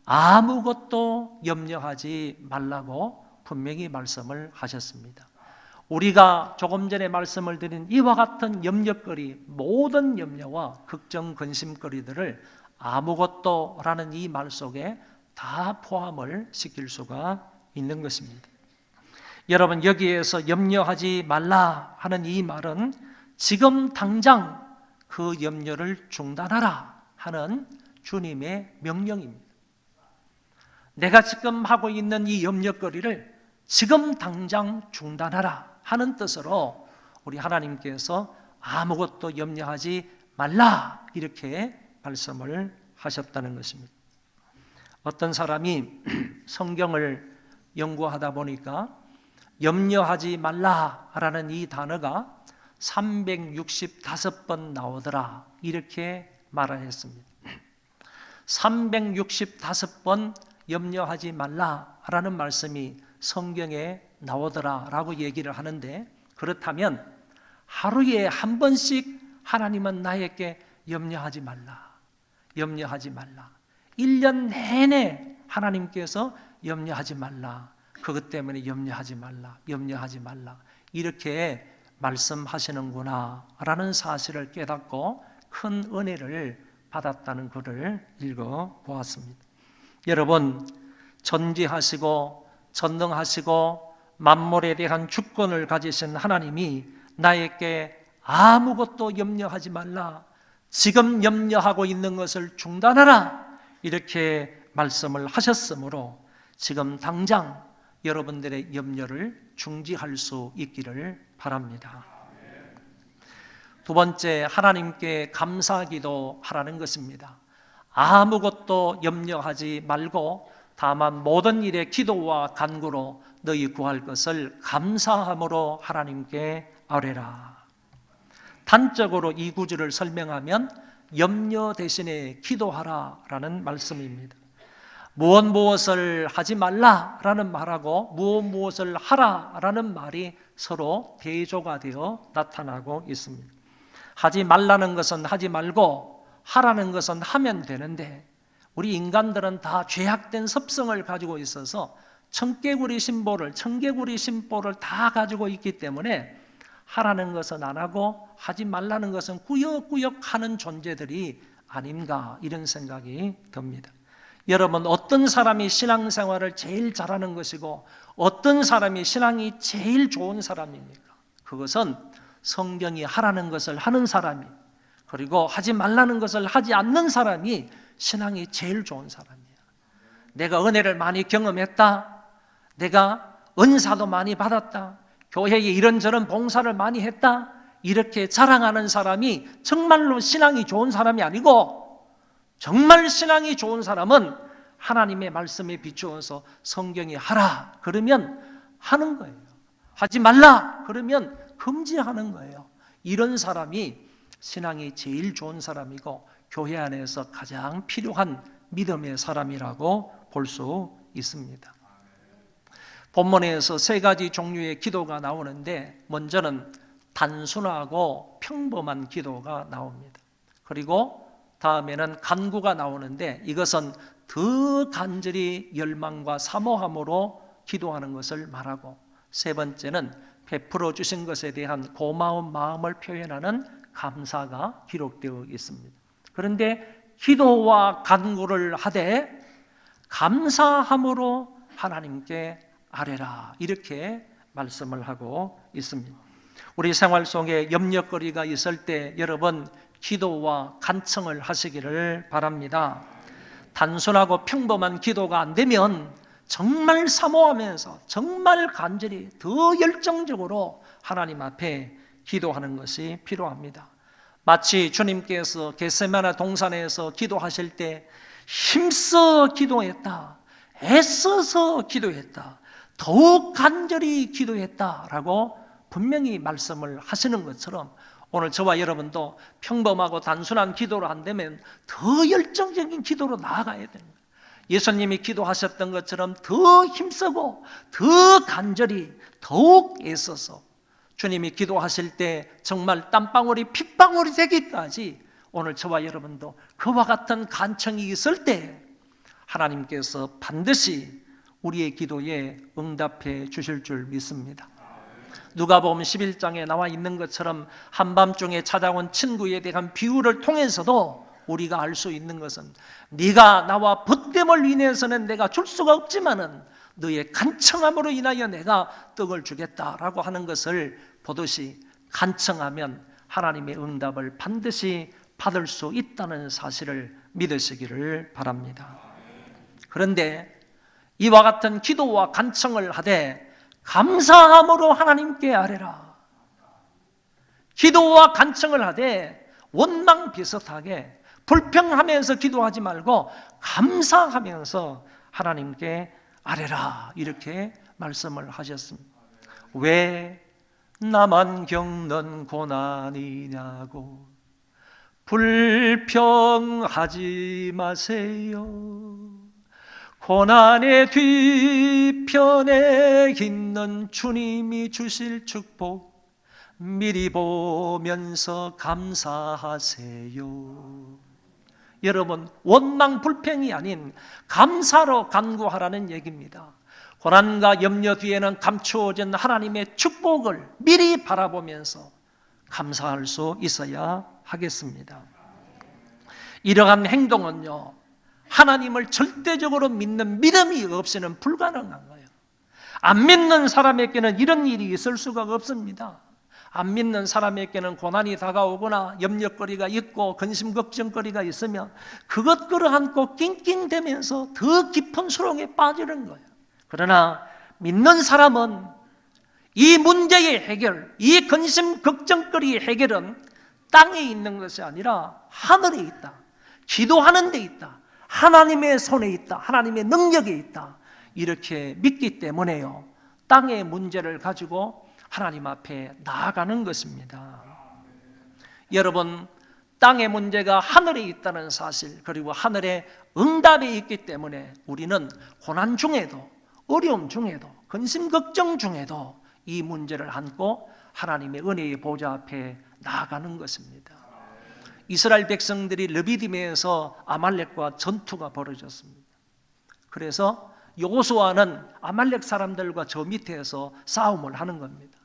아무것도 염려하지 말라고 분명히 말씀을 하셨습니다. 우리가 조금 전에 말씀을 드린 이와 같은 염려거리, 모든 염려와 걱정, 근심거리들을 아무것도라는 이 말 속에 다 포함을 시킬 수가 있는 것입니다. 여러분, 여기에서 염려하지 말라 하는 이 말은 지금 당장 그 염려를 중단하라 하는 주님의 명령입니다. 내가 지금 하고 있는 이 염려거리를 지금 당장 중단하라 하는 뜻으로 우리 하나님께서 아무것도 염려하지 말라 이렇게 말씀을 하셨다는 것입니다. 어떤 사람이 성경을 연구하다 보니까 염려하지 말라라는 이 단어가 365번 나오더라 이렇게 말했습니다. 365번 염려하지 말라라는 말씀이 성경에 나오더라라고 얘기를 하는데, 그렇다면 하루에 한 번씩 하나님은 나에게 염려하지 말라, 염려하지 말라, 1년 내내 하나님께서 염려하지 말라, 그것 때문에 염려하지 말라, 염려하지 말라 이렇게 말씀하시는구나 라는 사실을 깨닫고 큰 은혜를 받았다는 글을 읽어보았습니다. 여러분, 전지하시고 전능하시고 만물에 대한 주권을 가지신 하나님이 나에게 아무것도 염려하지 말라, 지금 염려하고 있는 것을 중단하라 이렇게 말씀을 하셨으므로 지금 당장 여러분들의 염려를 중지할 수 있기를 바랍니다. 두 번째, 하나님께 감사기도 하라는 것입니다. 아무것도 염려하지 말고 다만 모든 일에 기도와 간구로 너희 구할 것을 감사함으로 하나님께 아뢰라. 단적으로 이 구절을 설명하면 염려 대신에 기도하라라는 말씀입니다. 무엇을 하지 말라라는 말하고 무엇을 하라라는 말이 서로 대조가 되어 나타나고 있습니다. 하지 말라는 것은 하지 말고 하라는 것은 하면 되는데, 우리 인간들은 다 죄악된 습성을 가지고 있어서 청개구리 심보를 다 가지고 있기 때문에 하라는 것은 안 하고 하지 말라는 것은 꾸역꾸역 하는 존재들이 아닌가, 이런 생각이 듭니다. 여러분, 어떤 사람이 신앙생활을 제일 잘하는 것이고 어떤 사람이 신앙이 제일 좋은 사람입니까? 그것은 성경이 하라는 것을 하는 사람이, 그리고 하지 말라는 것을 하지 않는 사람이 신앙이 제일 좋은 사람이에요. 내가 은혜를 많이 경험했다, 내가 은사도 많이 받았다, 교회에 이런저런 봉사를 많이 했다, 이렇게 자랑하는 사람이 정말로 신앙이 좋은 사람이 아니고, 정말 신앙이 좋은 사람은 하나님의 말씀에 비추어서 성경이 하라 그러면 하는 거예요. 하지 말라 그러면 금지하는 거예요. 이런 사람이 신앙이 제일 좋은 사람이고 교회 안에서 가장 필요한 믿음의 사람이라고 볼 수 있습니다. 본문에서 세 가지 종류의 기도가 나오는데, 먼저는 단순하고 평범한 기도가 나옵니다. 그리고 다음에는 간구가 나오는데, 이것은 더 간절히 열망과 사모함으로 기도하는 것을 말하고, 세 번째는 베풀어 주신 것에 대한 고마운 마음을 표현하는 감사가 기록되어 있습니다. 그런데 기도와 간구를 하되 감사함으로 하나님께 아뢰라, 이렇게 말씀을 하고 있습니다. 우리 생활 속에 염려거리가 있을 때 여러분, 기도와 간청을 하시기를 바랍니다. 단순하고 평범한 기도가 안 되면 정말 사모하면서 정말 간절히 더 열정적으로 하나님 앞에 기도하는 것이 필요합니다. 마치 주님께서 겟세마네 동산에서 기도하실 때 힘써 기도했다, 애써서 기도했다, 더욱 간절히 기도했다라고 분명히 말씀을 하시는 것처럼, 오늘 저와 여러분도 평범하고 단순한 기도로 안 되면 더 열정적인 기도로 나아가야 됩니다. 예수님이 기도하셨던 것처럼 더 힘쓰고 더 간절히 더욱 애써서, 주님이 기도하실 때 정말 땀방울이 핏방울이 되기까지 오늘 저와 여러분도 그와 같은 간청이 있을 때 하나님께서 반드시 우리의 기도에 응답해 주실 줄 믿습니다. 누가복음 11장에 나와 있는 것처럼 한밤중에 찾아온 친구에 대한 비유를 통해서도 우리가 알 수 있는 것은, 네가 나와 벗됨을 인해서는 내가 줄 수가 없지만은 너의 간청함으로 인하여 내가 떡을 주겠다라고 하는 것을 보듯이, 간청하면 하나님의 응답을 반드시 받을 수 있다는 사실을 믿으시기를 바랍니다. 그런데 이와 같은 기도와 간청을 하되 감사함으로 하나님께 아뢰라. 기도와 간청을 하되 원망 비슷하게 불평하면서 기도하지 말고 감사하면서 하나님께 아뢰라, 이렇게 말씀을 하셨습니다. 왜 나만 겪는 고난이냐고 불평하지 마세요. 고난의 뒤편에 있는 주님이 주실 축복 미리 보면서 감사하세요. 여러분, 원망 불평이 아닌 감사로 간구하라는 얘기입니다. 고난과 염려 뒤에는 감추어진 하나님의 축복을 미리 바라보면서 감사할 수 있어야 하겠습니다. 이러한 행동은요, 하나님을 절대적으로 믿는 믿음이 없이는 불가능한 거예요. 안 믿는 사람에게는 이런 일이 있을 수가 없습니다. 안 믿는 사람에게는 고난이 다가오거나 염려거리가 있고 근심 걱정거리가 있으면 그것 끌어안고 낑낑대면서 더 깊은 수렁에 빠지는 거예요. 그러나 믿는 사람은 이 문제의 해결, 이 근심 걱정거리의 해결은 땅에 있는 것이 아니라 하늘에 있다, 기도하는 데 있다, 하나님의 손에 있다, 하나님의 능력에 있다, 이렇게 믿기 때문에요, 땅의 문제를 가지고 하나님 앞에 나아가는 것입니다. 여러분, 땅의 문제가 하늘에 있다는 사실, 그리고 하늘에 응답이 있기 때문에 우리는 고난 중에도, 어려움 중에도, 근심 걱정 중에도 이 문제를 안고 하나님의 은혜의 보좌 앞에 나아가는 것입니다. 이스라엘 백성들이 르비딤에서 아말렉과 전투가 벌어졌습니다. 그래서 여호수아는 아말렉 사람들과 저 밑에서 싸움을 하는 겁니다.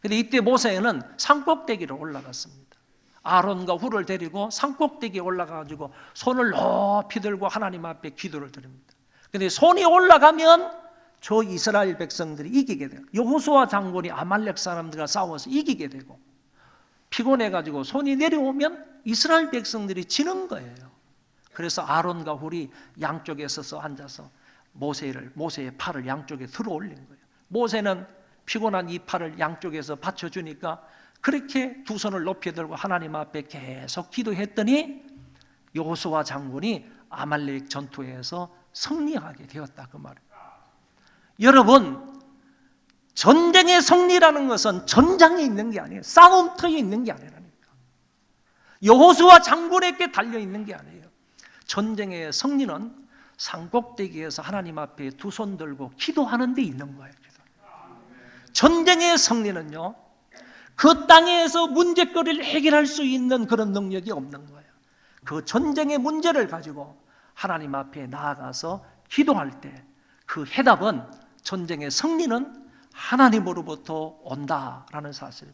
근데 이때 모세는 산꼭대기로 올라갔습니다. 아론과 훌을 데리고 산꼭대기에 올라가가지고 손을 높이 들고 하나님 앞에 기도를 드립니다. 근데 손이 올라가면 저 이스라엘 백성들이 이기게 돼요. 여호수아 장군이 아말렉 사람들과 싸워서 이기게 되고, 피곤해가지고 손이 내려오면 이스라엘 백성들이 지는 거예요. 그래서 아론과 훌이 양쪽에 서서 앉아서 모세의 팔을 양쪽에 들어 올린 거예요. 모세는 피곤한 이 팔을 양쪽에서 받쳐주니까 그렇게 두 손을 높이 들고 하나님 앞에 계속 기도했더니 여호수아 장군이 아말렉 전투에서 승리하게 되었다, 그 말이에요. 여러분, 전쟁의 승리라는 것은 전장에 있는 게 아니에요. 싸움터에 있는 게 아니라니까. 여호수아 장군에게 달려 있는 게 아니에요. 전쟁의 승리는 산꼭대기에서 하나님 앞에 두 손 들고 기도하는 데 있는 거예요. 전쟁의 승리는요, 그 땅에서 문제거리를 해결할 수 있는 그런 능력이 없는 거예요. 그 전쟁의 문제를 가지고 하나님 앞에 나아가서 기도할 때 그 해답은, 전쟁의 승리는 하나님으로부터 온다라는 사실,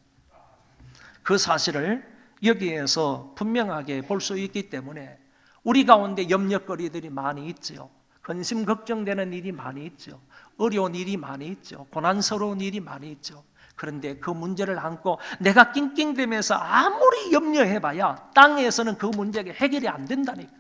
그 사실을 여기에서 분명하게 볼 수 있기 때문에 우리 가운데 염려거리들이 많이 있죠. 근심 걱정되는 일이 많이 있죠. 어려운 일이 많이 있죠. 고난스러운 일이 많이 있죠. 그런데 그 문제를 안고 내가 낑낑대면서 아무리 염려해봐야 땅에서는 그 문제가 해결이 안 된다니까.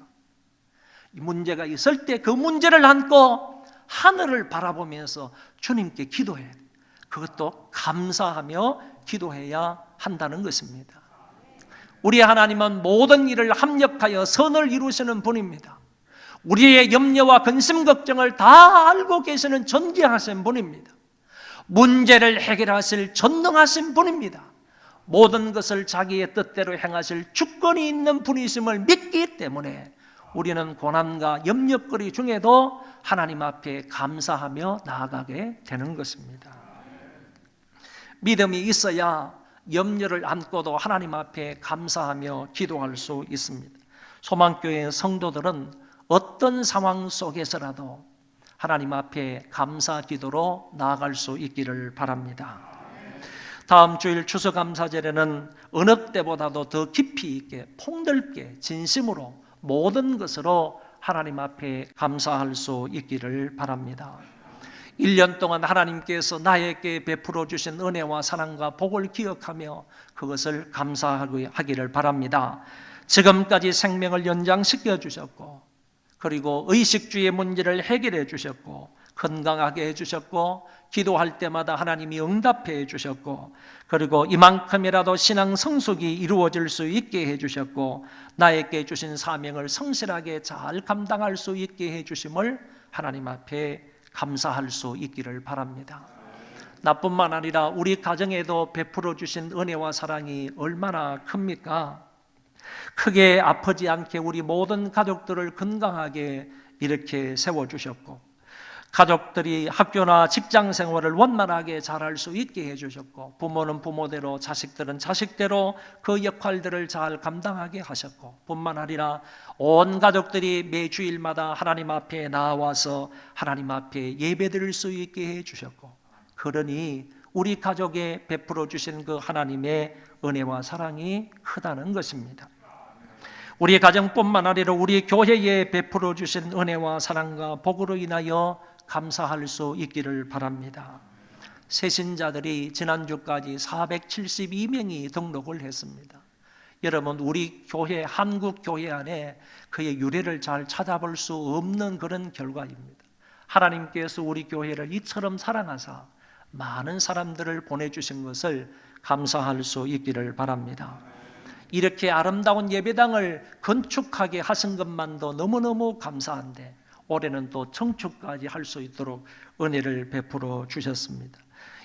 이 문제가 있을 때 그 문제를 안고 하늘을 바라보면서 주님께 기도해야 돼. 그것도 감사하며 기도해야 한다는 것입니다. 우리 하나님은 모든 일을 합력하여 선을 이루시는 분입니다. 우리의 염려와 근심 걱정을 다 알고 계시는 전지하신 분입니다. 문제를 해결하실 전능하신 분입니다. 모든 것을 자기의 뜻대로 행하실 주권이 있는 분이심을 믿기 때문에 우리는 고난과 염려거리 중에도 하나님 앞에 감사하며 나아가게 되는 것입니다. 믿음이 있어야 염려를 안고도 하나님 앞에 감사하며 기도할 수 있습니다. 소망교회 성도들은 어떤 상황 속에서라도 하나님 앞에 감사 기도로 나아갈 수 있기를 바랍니다. 다음 주일 추수감사절에는 어느 때보다도 더 깊이 있게, 폭넓게, 진심으로 모든 것으로 하나님 앞에 감사할 수 있기를 바랍니다. 1년 동안 하나님께서 나에게 베풀어 주신 은혜와 사랑과 복을 기억하며 그것을 감사하기를 바랍니다. 지금까지 생명을 연장시켜 주셨고, 그리고 의식주의 문제를 해결해 주셨고, 건강하게 해주셨고, 기도할 때마다 하나님이 응답해 주셨고, 그리고 이만큼이라도 신앙 성숙이 이루어질 수 있게 해주셨고, 나에게 주신 사명을 성실하게 잘 감당할 수 있게 해주심을 하나님 앞에 감사할 수 있기를 바랍니다. 나뿐만 아니라 우리 가정에도 베풀어 주신 은혜와 사랑이 얼마나 큽니까? 크게 아프지 않게 우리 모든 가족들을 건강하게 이렇게 세워주셨고, 가족들이 학교나 직장 생활을 원만하게 잘할 수 있게 해주셨고, 부모는 부모대로, 자식들은 자식대로 그 역할들을 잘 감당하게 하셨고, 뿐만 아니라 온 가족들이 매 주일마다 하나님 앞에 나와서 하나님 앞에 예배드릴 수 있게 해주셨고, 그러니 우리 가족에 베풀어 주신 그 하나님의 은혜와 사랑이 크다는 것입니다. 우리 가정뿐만 아니라 우리 교회에 베풀어 주신 은혜와 사랑과 복으로 인하여 감사할 수 있기를 바랍니다. 새신자들이 지난주까지 472명이 등록을 했습니다. 여러분, 우리 교회, 한국 교회 안에 그의 유래를 잘 찾아볼 수 없는 그런 결과입니다. 하나님께서 우리 교회를 이처럼 사랑하사 많은 사람들을 보내주신 것을 감사할 수 있기를 바랍니다. 이렇게 아름다운 예배당을 건축하게 하신 것만도 너무너무 감사한데 올해는 또 청축까지 할 수 있도록 은혜를 베풀어 주셨습니다.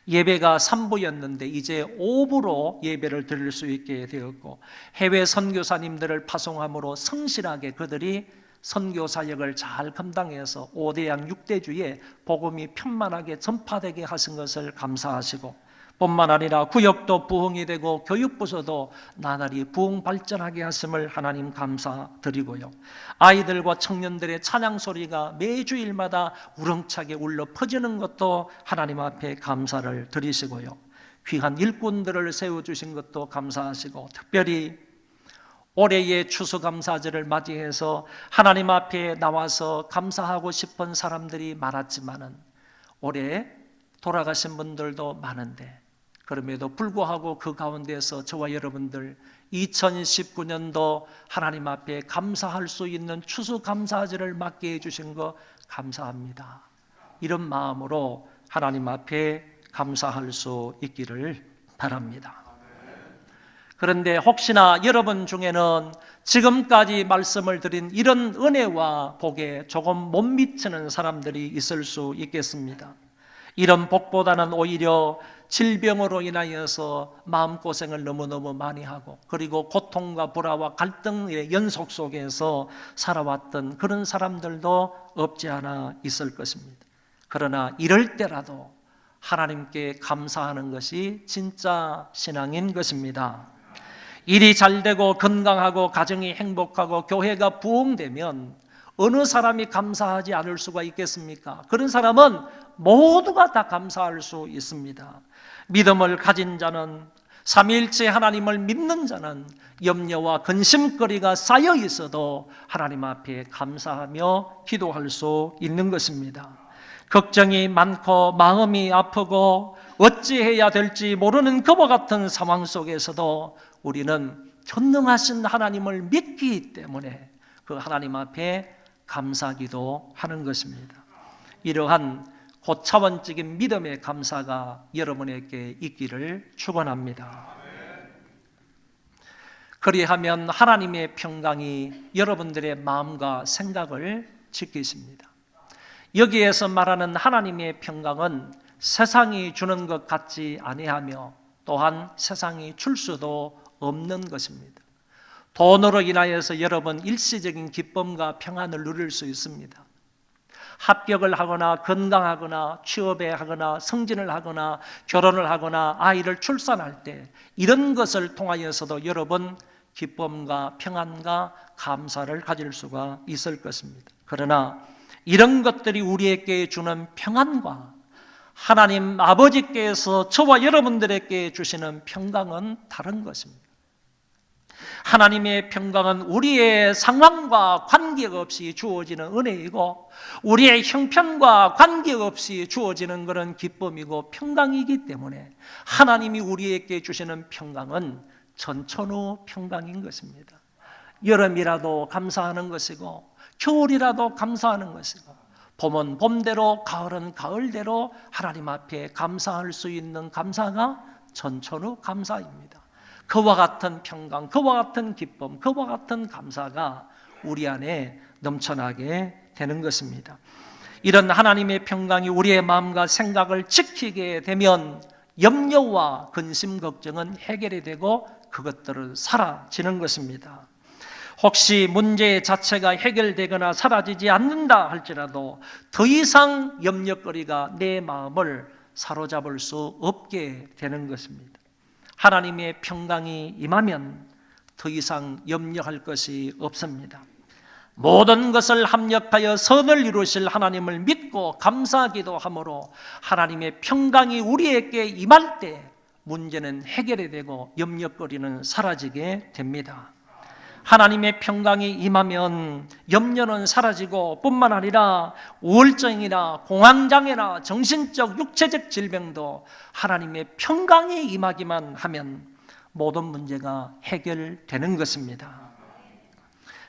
예배가 3부였는데 이제 5부로 예배를 드릴 수 있게 되었고 해외 선교사님들을 파송함으로 성실하게 그들이 선교 사역을 잘 감당해서 5대양 6대주에 복음이 편만하게 전파되게 하신 것을 감사하시고 뿐만 아니라 구역도 부흥이 되고 교육부서도 나날이 부흥 발전하게 하심을 하나님 감사드리고요. 아이들과 청년들의 찬양 소리가 매주일마다 우렁차게 울려 퍼지는 것도 하나님 앞에 감사를 드리시고요. 귀한 일꾼들을 세워주신 것도 감사하시고 특별히 올해의 추수감사절을 맞이해서 하나님 앞에 나와서 감사하고 싶은 사람들이 많았지만은 올해 돌아가신 분들도 많은데 그럼에도 불구하고 그 가운데서 저와 여러분들 2019년도 하나님 앞에 감사할 수 있는 추수감사절을 맞게 해주신 거 감사합니다. 이런 마음으로 하나님 앞에 감사할 수 있기를 바랍니다. 그런데 혹시나 여러분 중에는 지금까지 말씀을 드린 이런 은혜와 복에 조금 못 미치는 사람들이 있을 수 있겠습니다. 이런 복보다는 오히려 질병으로 인하여서 마음고생을 너무너무 많이 하고 그리고 고통과 불화와 갈등의 연속 속에서 살아왔던 그런 사람들도 없지 않아 있을 것입니다. 그러나 이럴 때라도 하나님께 감사하는 것이 진짜 신앙인 것입니다. 일이 잘 되고 건강하고 가정이 행복하고 교회가 부흥되면 어느 사람이 감사하지 않을 수가 있겠습니까? 그런 사람은 모두가 다 감사할 수 있습니다. 믿음을 가진 자는 삼위일체 하나님을 믿는 자는 염려와 근심거리가 쌓여 있어도 하나님 앞에 감사하며 기도할 수 있는 것입니다. 걱정이 많고 마음이 아프고 어찌해야 될지 모르는 그와 같은 상황 속에서도 우리는 전능하신 하나님을 믿기 때문에 그 하나님 앞에 감사기도 하는 것입니다. 이러한 고차원적인 믿음의 감사가 여러분에게 있기를 축원합니다. 그리하면 하나님의 평강이 여러분들의 마음과 생각을 지키십니다. 여기에서 말하는 하나님의 평강은 세상이 주는 것 같지 아니하며 또한 세상이 줄 수도 없는 것입니다. 돈으로 인하여서 여러분 일시적인 기쁨과 평안을 누릴 수 있습니다. 합격을 하거나 건강하거나 취업에 하거나 승진을 하거나 결혼을 하거나 아이를 출산할 때 이런 것을 통하여서도 여러분 기쁨과 평안과 감사를 가질 수가 있을 것입니다. 그러나 이런 것들이 우리에게 주는 평안과 하나님 아버지께서 저와 여러분들에게 주시는 평강은 다른 것입니다. 하나님의 평강은 우리의 상황과 관계없이 주어지는 은혜이고 우리의 형편과 관계없이 주어지는 그런 기쁨이고 평강이기 때문에 하나님이 우리에게 주시는 평강은 전천후 평강인 것입니다. 여름이라도 감사하는 것이고 겨울이라도 감사하는 것이고 봄은 봄대로 가을은 가을대로 하나님 앞에 감사할 수 있는 감사가 전천후 감사입니다. 그와 같은 평강, 그와 같은 기쁨, 그와 같은 감사가 우리 안에 넘쳐나게 되는 것입니다. 이런 하나님의 평강이 우리의 마음과 생각을 지키게 되면 염려와 근심, 걱정은 해결이 되고 그것들은 사라지는 것입니다. 혹시 문제 자체가 해결되거나 사라지지 않는다 할지라도 더 이상 염려거리가 내 마음을 사로잡을 수 없게 되는 것입니다. 하나님의 평강이 임하면 더 이상 염려할 것이 없습니다. 모든 것을 합력하여 선을 이루실 하나님을 믿고 감사하기도 하므로 하나님의 평강이 우리에게 임할 때 문제는 해결이 되고 염려거리는 사라지게 됩니다. 하나님의 평강이 임하면 염려는 사라지고 뿐만 아니라 우울증이나 공황장애나 정신적 육체적 질병도 하나님의 평강이 임하기만 하면 모든 문제가 해결되는 것입니다.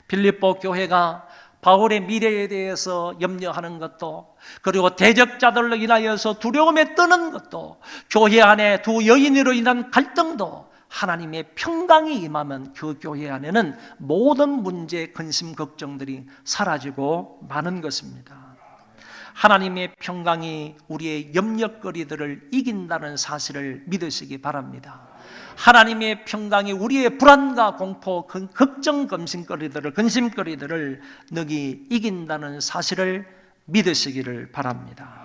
빌립보 교회가 바울의 미래에 대해서 염려하는 것도 그리고 대적자들로 인하여서 두려움에 떠는 것도 교회 안에 두 여인으로 인한 갈등도 하나님의 평강이 임하면 그 교회 안에는 모든 문제, 근심, 걱정들이 사라지고 마는 것입니다. 하나님의 평강이 우리의 염려거리들을 이긴다는 사실을 믿으시기 바랍니다. 하나님의 평강이 우리의 불안과 공포, 걱정, 근심거리들을 능히 이긴다는 사실을 믿으시기를 바랍니다.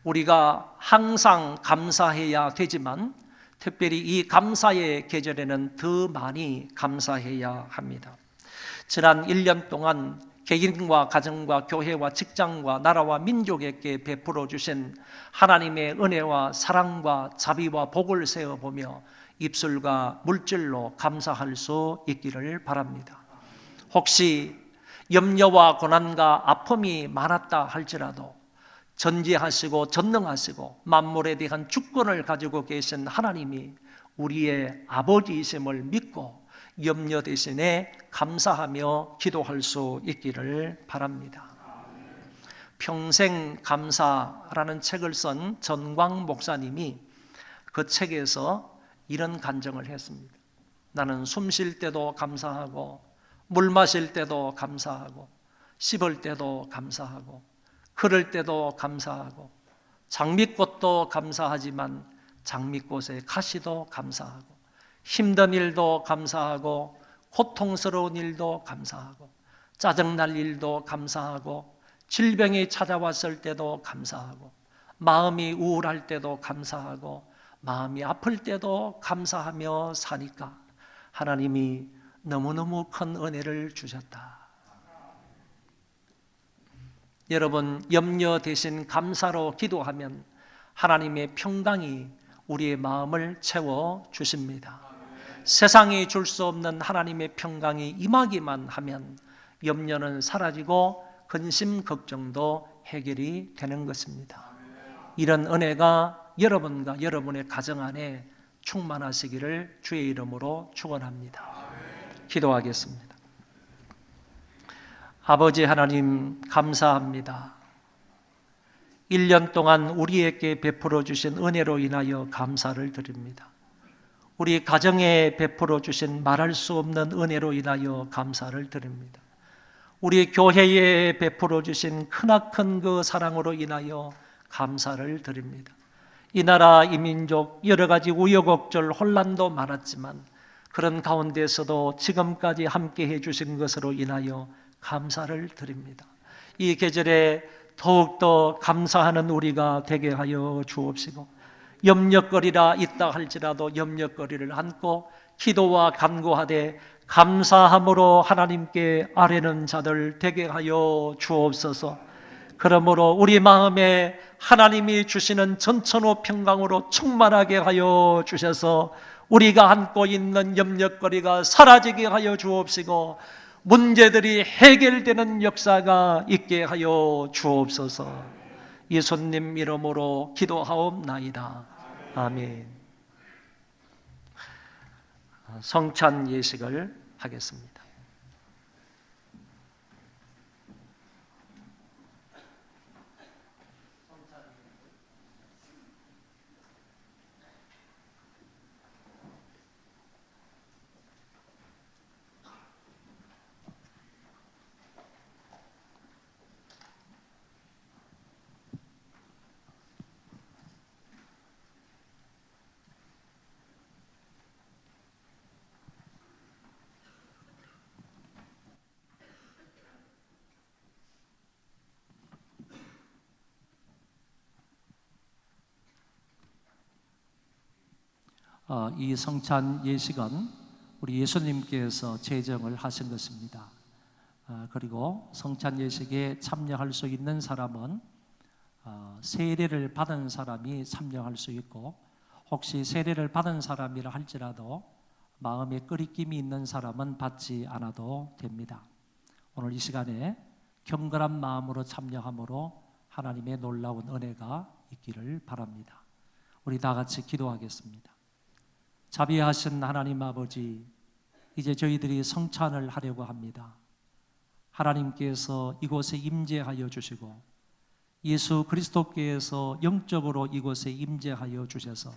우리가 항상 감사해야 되지만 특별히 이 감사의 계절에는 더 많이 감사해야 합니다. 지난 1년 동안 개인과 가정과 교회와 직장과 나라와 민족에게 베풀어 주신 하나님의 은혜와 사랑과 자비와 복을 세어보며 입술과 물질로 감사할 수 있기를 바랍니다. 혹시 염려와 고난과 아픔이 많았다 할지라도 전지하시고 전능하시고 만물에 대한 주권을 가지고 계신 하나님이 우리의 아버지이심을 믿고 염려 대신에 감사하며 기도할 수 있기를 바랍니다. 평생 감사라는 책을 쓴 전광 목사님이 그 책에서 이런 간증을 했습니다. 나는 숨 쉴 때도 감사하고 물 마실 때도 감사하고 씹을 때도 감사하고 걸을 때도 감사하고 장미꽃도 감사하지만 장미꽃의 가시도 감사하고 힘든 일도 감사하고 고통스러운 일도 감사하고 짜증날 일도 감사하고 질병이 찾아왔을 때도 감사하고 마음이 우울할 때도 감사하고 마음이 아플 때도 감사하며 사니까 하나님이 너무너무 큰 은혜를 주셨다. 여러분, 염려 대신 감사로 기도하면 하나님의 평강이 우리의 마음을 채워 주십니다. 세상이 줄 수 없는 하나님의 평강이 임하기만 하면 염려는 사라지고 근심 걱정도 해결이 되는 것입니다. 이런 은혜가 여러분과 여러분의 가정 안에 충만하시기를 주의 이름으로 축원합니다. 기도하겠습니다. 아버지 하나님, 감사합니다. 1년 동안 우리에게 베풀어 주신 은혜로 인하여 감사를 드립니다. 우리 가정에 베풀어 주신 말할 수 없는 은혜로 인하여 감사를 드립니다. 우리 교회에 베풀어 주신 크나큰 그 사랑으로 인하여 감사를 드립니다. 이 나라 이 민족 여러 가지 우여곡절 혼란도 많았지만 그런 가운데서도 지금까지 함께 해주신 것으로 인하여 감사를 드립니다. 이 계절에 더욱더 감사하는 우리가 되게 하여 주옵시고 염려거리라 있다 할지라도 염려거리를 안고 기도와 간구하되 감사함으로 하나님께 아뢰는 자들 되게 하여 주옵소서. 그러므로 우리 마음에 하나님이 주시는 전천후 평강으로 충만하게 하여 주셔서 우리가 안고 있는 염려거리가 사라지게 하여 주옵시고 문제들이 해결되는 역사가 있게 하여 주옵소서. 예수님 이름으로 기도하옵나이다. 아멘. 성찬 예식을 하겠습니다. 이 성찬 예식은 우리 예수님께서 제정을 하신 것입니다. 그리고 성찬 예식에 참여할 수 있는 사람은 세례를 받은 사람이 참여할 수 있고 혹시 세례를 받은 사람이라 할지라도 마음에 끄리낌이 있는 사람은 받지 않아도 됩니다. 오늘 이 시간에 경건한 마음으로 참여함으로 하나님의 놀라운 은혜가 있기를 바랍니다. 우리 다 같이 기도하겠습니다. 자비하신 하나님 아버지, 이제 저희들이 성찬을 하려고 합니다. 하나님께서 이곳에 임재하여 주시고 예수 그리스도께서 영적으로 이곳에 임재하여 주셔서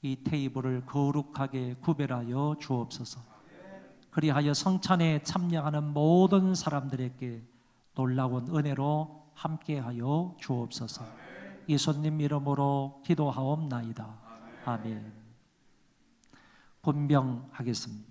이 테이블을 거룩하게 구별하여 주옵소서. 그리하여 성찬에 참여하는 모든 사람들에게 놀라운 은혜로 함께하여 주옵소서. 예수님 이름으로 기도하옵나이다. 아멘. 분명하겠습니다.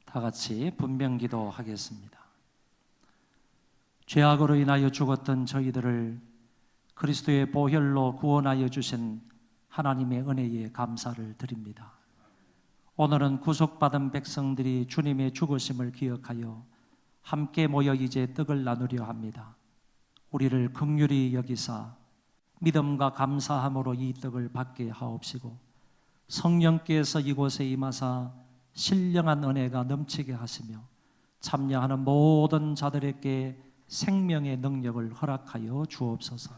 다 같이 분명기도 하겠습니다. 죄악으로 인하여 죽었던 저희들을 그리스도의 보혈로 구원하여 주신 하나님의 은혜에 감사를 드립니다. 오늘은 구속받은 백성들이 주님의 죽으심을 기억하여 함께 모여 이제 떡을 나누려 합니다. 우리를 긍휼히 여기사 믿음과 감사함으로 이 떡을 받게 하옵시고, 성령께서 이곳에 임하사 신령한 은혜가 넘치게 하시며 참여하는 모든 자들에게 생명의 능력을 허락하여 주옵소서.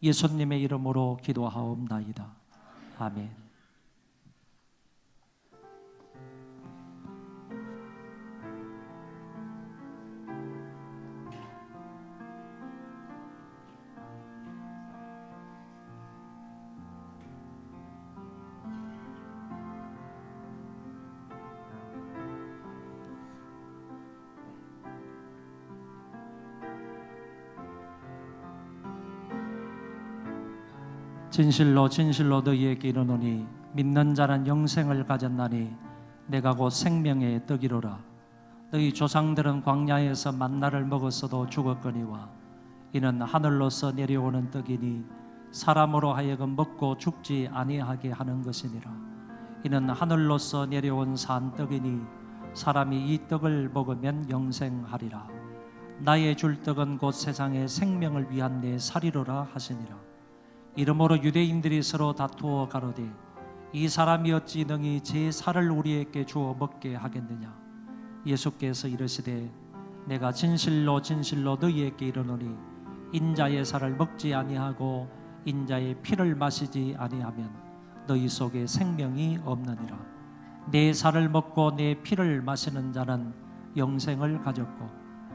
예수님의 이름으로 기도하옵나이다. 아멘. 진실로 진실로 너희에게 이르노니 믿는 자는 영생을 가졌나니 내가 곧 생명의 떡이로라. 너희 조상들은 광야에서 만나를 먹었어도 죽었거니와 이는 하늘로서 내려오는 떡이니 사람으로 하여금 먹고 죽지 아니하게 하는 것이니라. 이는 하늘로서 내려온 산 떡이니 사람이 이 떡을 먹으면 영생하리라. 나의 줄 떡은 곧 세상의 생명을 위한 내 살이로라 하시니라. 이러므로 유대인들이 서로 다투어 가로되 이 사람이 어찌 능히 제 살을 우리에게 주어 먹게 하겠느냐. 예수께서 이르시되 내가 진실로 진실로 너희에게 이르노니 인자의 살을 먹지 아니하고 인자의 피를 마시지 아니하면 너희 속에 생명이 없느니라. 내 살을 먹고 내 피를 마시는 자는 영생을 가졌고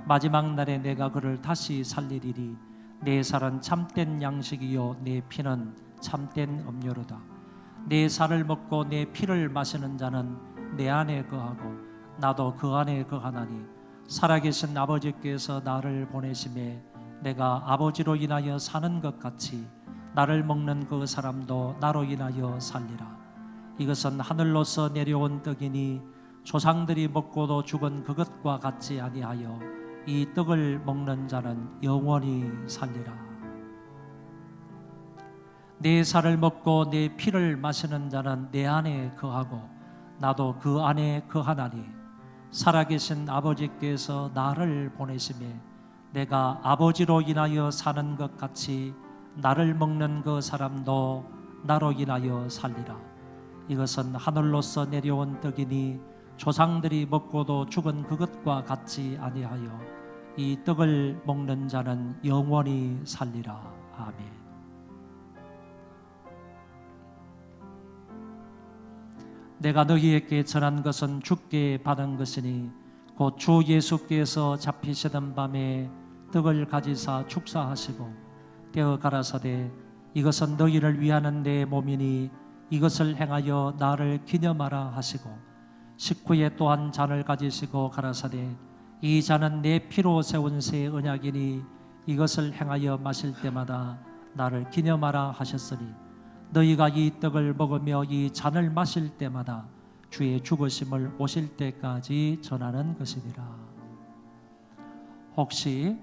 마지막 날에 내가 그를 다시 살리리니 내 살은 참된 양식이요 내 피는 참된 음료로다. 내 살을 먹고 내 피를 마시는 자는 내 안에 거하고 나도 그 안에 거하나니 살아계신 아버지께서 나를 보내심에 내가 아버지로 인하여 사는 것 같이 나를 먹는 그 사람도 나로 인하여 살리라. 이것은 하늘로서 내려온 떡이니 조상들이 먹고도 죽은 그것과 같지 아니하여 이 떡을 먹는 자는 영원히 살리라. 내 살을 먹고 내 피를 마시는 자는 내 안에 거하고 나도 그 안에 거하나니 살아계신 아버지께서 나를 보내심에 내가 아버지로 인하여 사는 것 같이 나를 먹는 그 사람도 나로 인하여 살리라. 이것은 하늘로서 내려온 떡이니 조상들이 먹고도 죽은 그것과 같지 아니하여 이 떡을 먹는 자는 영원히 살리라. 아멘. 내가 너희에게 전한 것은 주께 받은 것이니 곧 주 예수께서 잡히시던 밤에 떡을 가지사 축사하시고 떼어 가라사대 이것은 너희를 위하는 내 몸이니 이것을 행하여 나를 기념하라 하시고 식후에 또한 잔을 가지시고 가라사대 이 잔은 내 피로 세운 새 언약이니 이것을 행하여 마실 때마다 나를 기념하라 하셨으니 너희가 이 떡을 먹으며 이 잔을 마실 때마다 주의 죽으심을 오실 때까지 전하는 것이니라. 혹시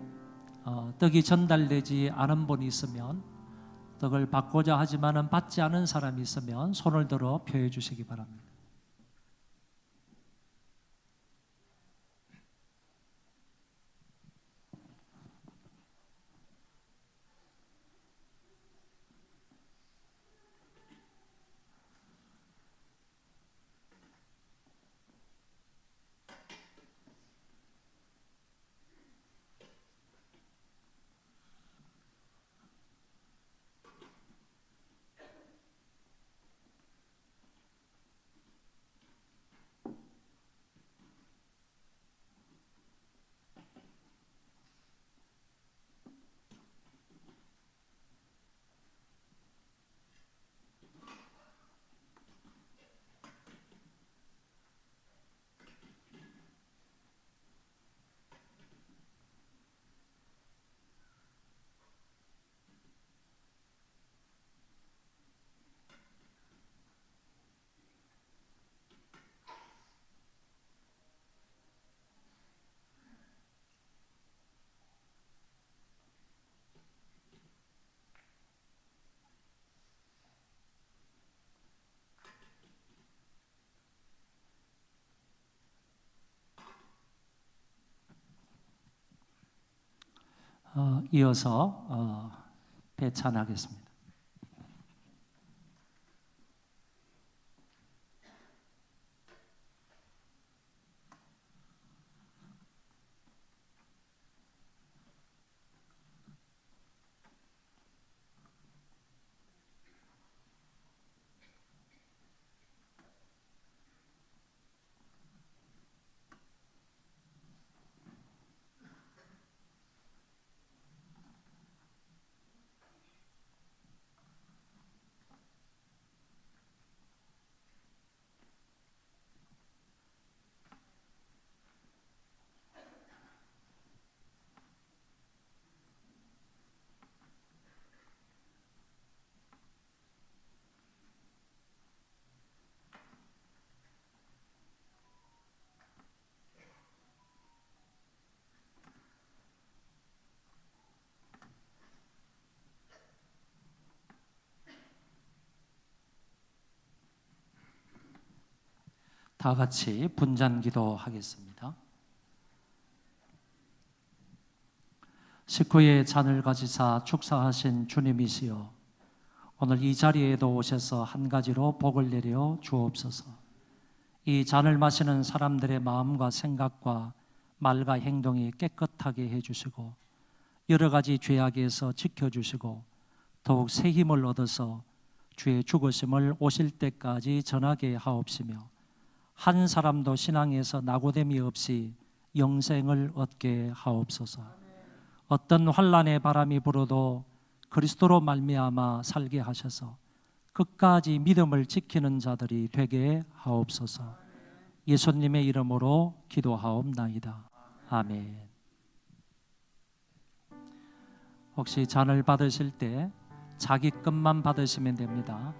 떡이 전달되지 않은 분이 있으면 떡을 받고자 하지만은 받지 않은 사람이 있으면 손을 들어 표해 주시기 바랍니다. 이어서 배찬하겠습니다. 다 같이 분잔기도 하겠습니다. 식후에 잔을 가지사 축사하신 주님이시여 오늘 이 자리에도 오셔서 한 가지로 복을 내려 주옵소서. 이 잔을 마시는 사람들의 마음과 생각과 말과 행동이 깨끗하게 해주시고 여러 가지 죄악에서 지켜주시고 더욱 새 힘을 얻어서 주의 죽으심을 오실 때까지 전하게 하옵시며 한 사람도 신앙에서 낙오됨이 없이 영생을 얻게 하옵소서. 어떤 환난의 바람이 불어도 그리스도로 말미암아 살게 하셔서 끝까지 믿음을 지키는 자들이 되게 하옵소서. 예수님의 이름으로 기도하옵나이다. 아멘. 혹시 잔을 받으실 때 자기 것만 받으시면 됩니다.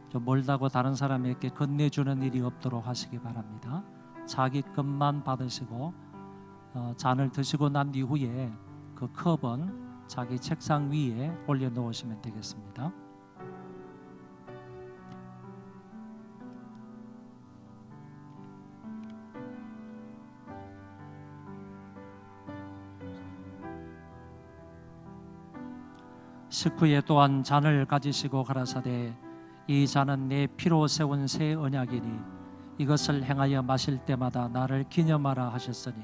좀 멀다고 다른 사람에게 건네주는 일이 없도록 하시기 바랍니다. 자기 것만 받으시고 잔을 드시고 난 이후에 그 컵은 자기 책상 위에 올려놓으시면 되겠습니다. 식후에 또한 잔을 가지시고 가라사대 이 잔은 내 피로 세운 새 언약이니 이것을 행하여 마실 때마다 나를 기념하라 하셨으니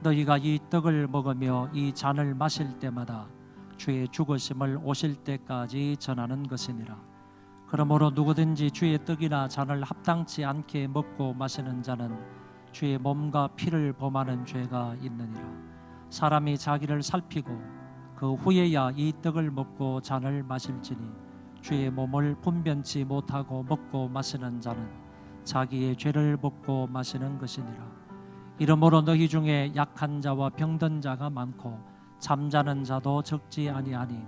너희가 이 떡을 먹으며 이 잔을 마실 때마다 주의 죽으심을 오실 때까지 전하는 것이니라. 그러므로 누구든지 주의 떡이나 잔을 합당치 않게 먹고 마시는 자는 주의 몸과 피를 범하는 죄가 있느니라. 사람이 자기를 살피고 그 후에야 이 떡을 먹고 잔을 마실지니 주의 몸을 분변치 못하고 먹고 마시는 자는 자기의 죄를 먹고 마시는 것이니라. 이러므로 너희 중에 약한 자와 병든 자가 많고 잠자는 자도 적지 아니하니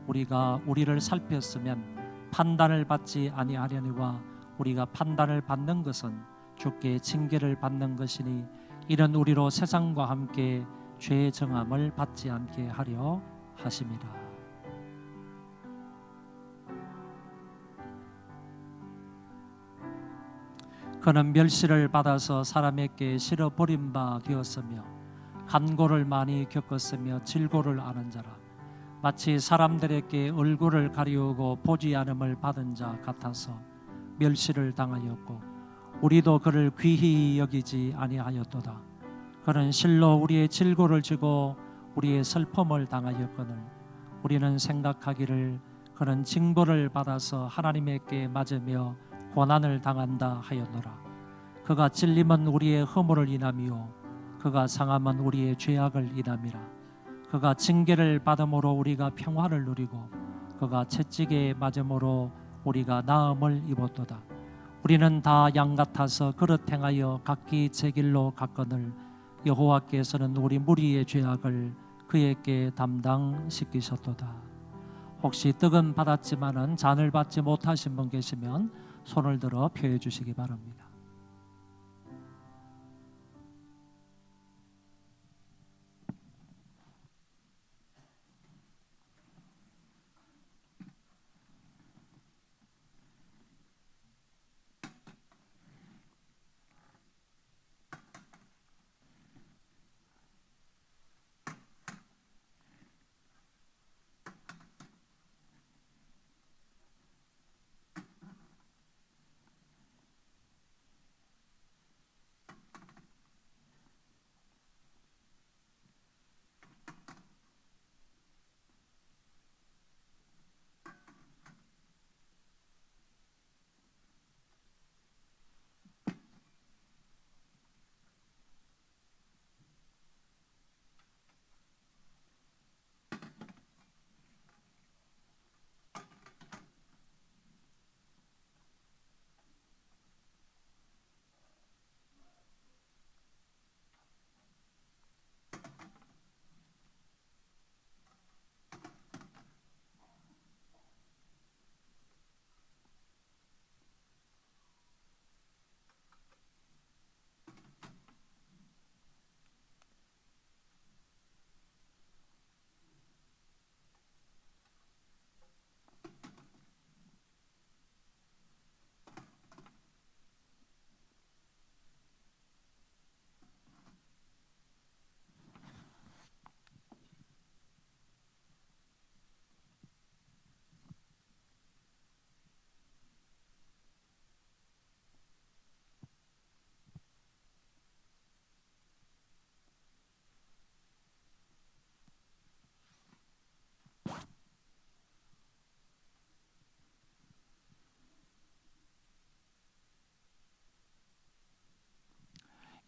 우리가 우리를 살폈으면 판단을 받지 아니하려니와 우리가 판단을 받는 것은 주께 징계를 받는 것이니 이런 우리로 세상과 함께 죄의 정함을 받지 않게 하려 하심이라. 그는 멸시를 받아서 사람에게 실어 버린 바 되었으며 간고를 많이 겪었으며 질고를 아는 자라. 마치 사람들에게 얼굴을 가리우고 보지 않음을 받은 자 같아서 멸시를 당하였고 우리도 그를 귀히 여기지 아니하였도다. 그는 실로 우리의 질고를 지고 우리의 슬픔을 당하였거늘 우리는 생각하기를 그는 징벌을 받아서 하나님께 맞으며 고난을 당한다 하였노라. 그가 찔림은 우리의 허물을 인함이요 그가 상함은 우리의 죄악을 인함이라. 그가 징계를 받음으로 우리가 평화를 누리고 그가 채찍에 맞음으로 우리가 나음을 입었도다. 우리는 다 양 같아서 그릇 행하여 각기 제 길로 갔거늘 여호와께서는 우리 무리의 죄악을 그에게 담당시키셨도다. 혹시 떡은 받았지만은 잔을 받지 못하신 분 계시면 손을 들어 표해 주시기 바랍니다.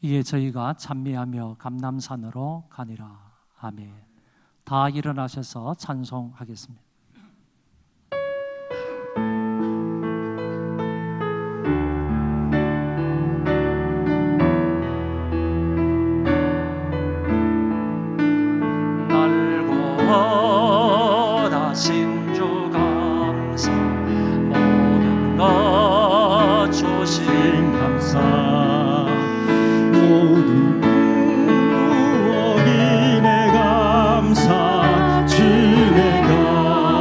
이에 저희가 찬미하며 감람산으로 가니라. 아멘. 다 일어나셔서 찬송하겠습니다. 날 구원하신 주 감사 모든 것 주신 감사 모든 구원이네 감사 주네 감사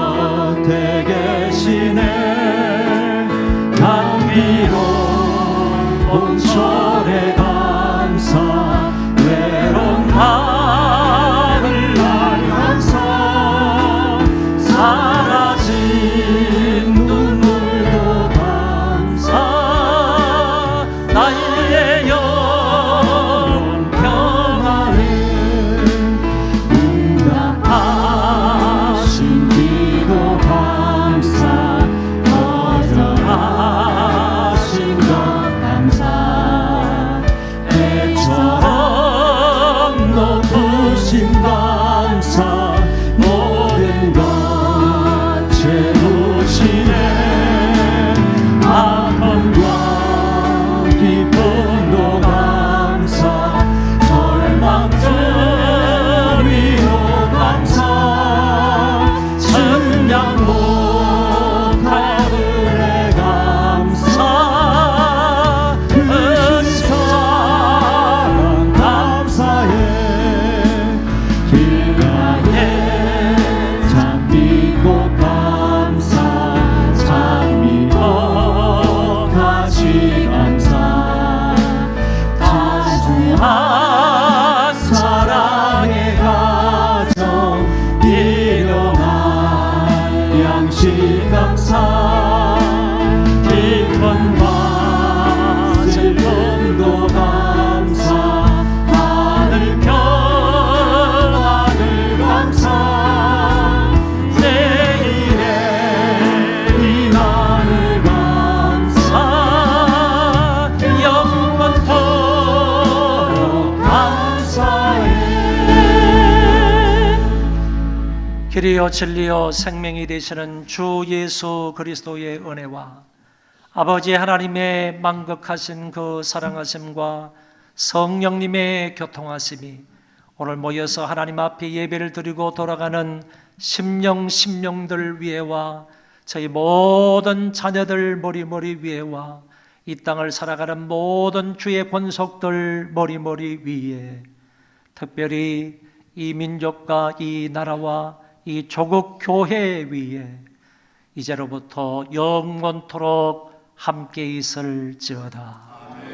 길이요 진리요 생명이 되시는 주 예수 그리스도의 은혜와 아버지 하나님의 만극하신 그 사랑하심과 성령님의 교통하심이 오늘 모여서 하나님 앞에 예배를 드리고 돌아가는 심령들 위에와 저희 모든 자녀들 머리 위에와 이 땅을 살아가는 모든 주의 권속들 머리 위에, 특별히 이 민족과 이 나라와 이 조국 교회 위에 이제로부터 영원토록 함께 있을지어다.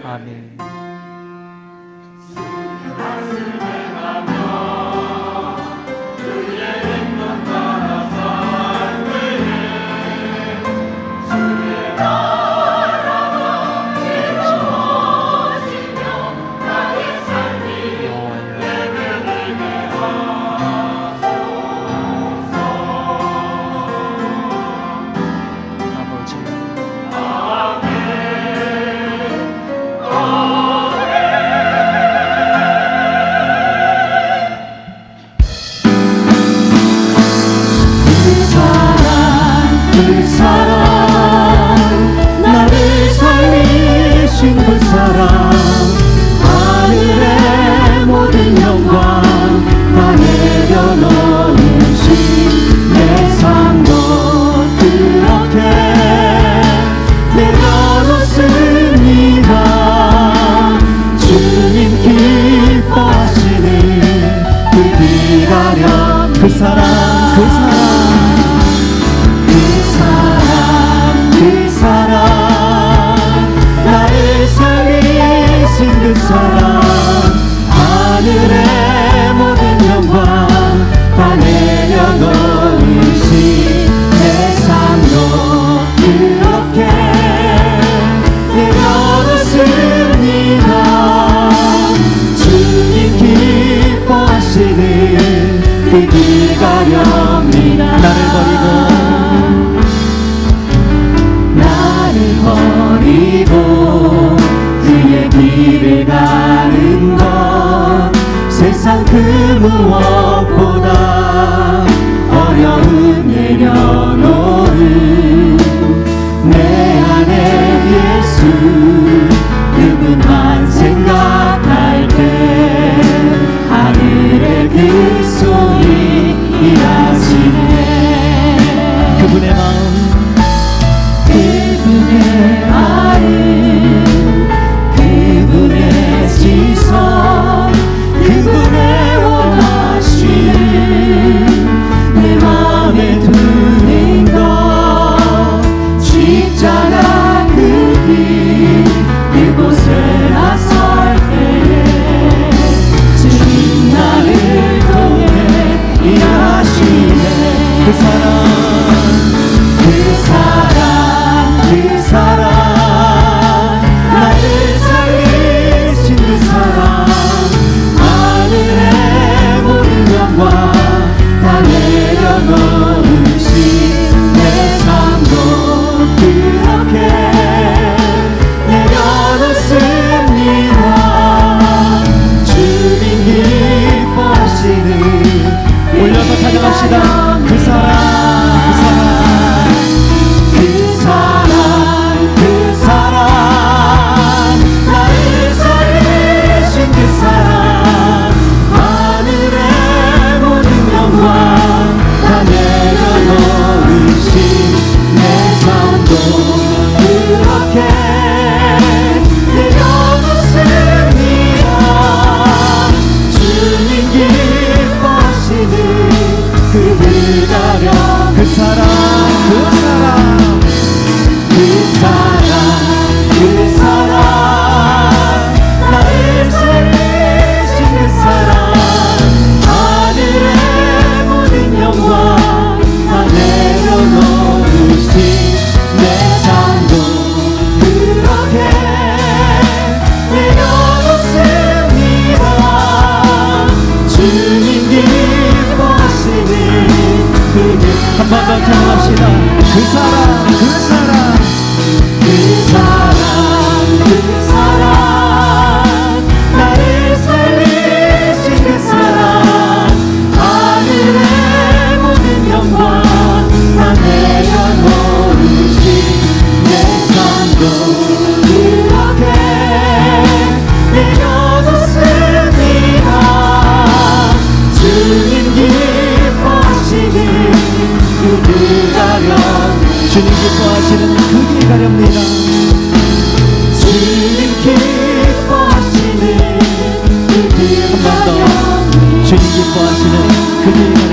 아멘. 그 사랑 나를 살리신 그 사랑 하늘의 모든 영광 다 내려놓으신 내 삶도 그렇게 내려놓습니다. 주님 기뻐하시는 그 기다려 그 사랑 나를 살리신 그 사랑 하늘의 모든 영광 다 내려놓으신 내 삶도 그렇게 내려놓습니다. 주님 기뻐하시는 그 기다려옵니다. 버리고 그의 길을 가는 것 세상 그 무엇보다 어려움 내려놓은 내 안에 예수 그분만 생각할 때 하늘의 그 소리 일하시네. 그분의 마음 그분의 시선 그분의 원하시는 내 맘에 두는 것 십자가 그 길 그곳에 나설 때에 주님 나를 통해 일하시네. 그 사랑 나를 살리신 그 사랑 하늘의 모든 영광 다 내려놓으신 내 삶도 그렇게 내려놓습니다. 주님 기뻐하시는 올려서 찬양합시다. 그 사랑 나를 살리신 그 사랑 하늘의 모든 영광 다 내려놓으신 내 삶도 그렇게 내려놓습니다. 주님 기뻐하시는 그 기다려 그 사랑 나를 살리신 그 사랑 하늘의 모든 영광 다 내려놓으신 내 삶도 그렇게 내려놓습니다. 주님 기뻐하시는 한 번 더 찬양합시다. 그 사랑 나를 살리신 그 사랑 하늘의 모든 금이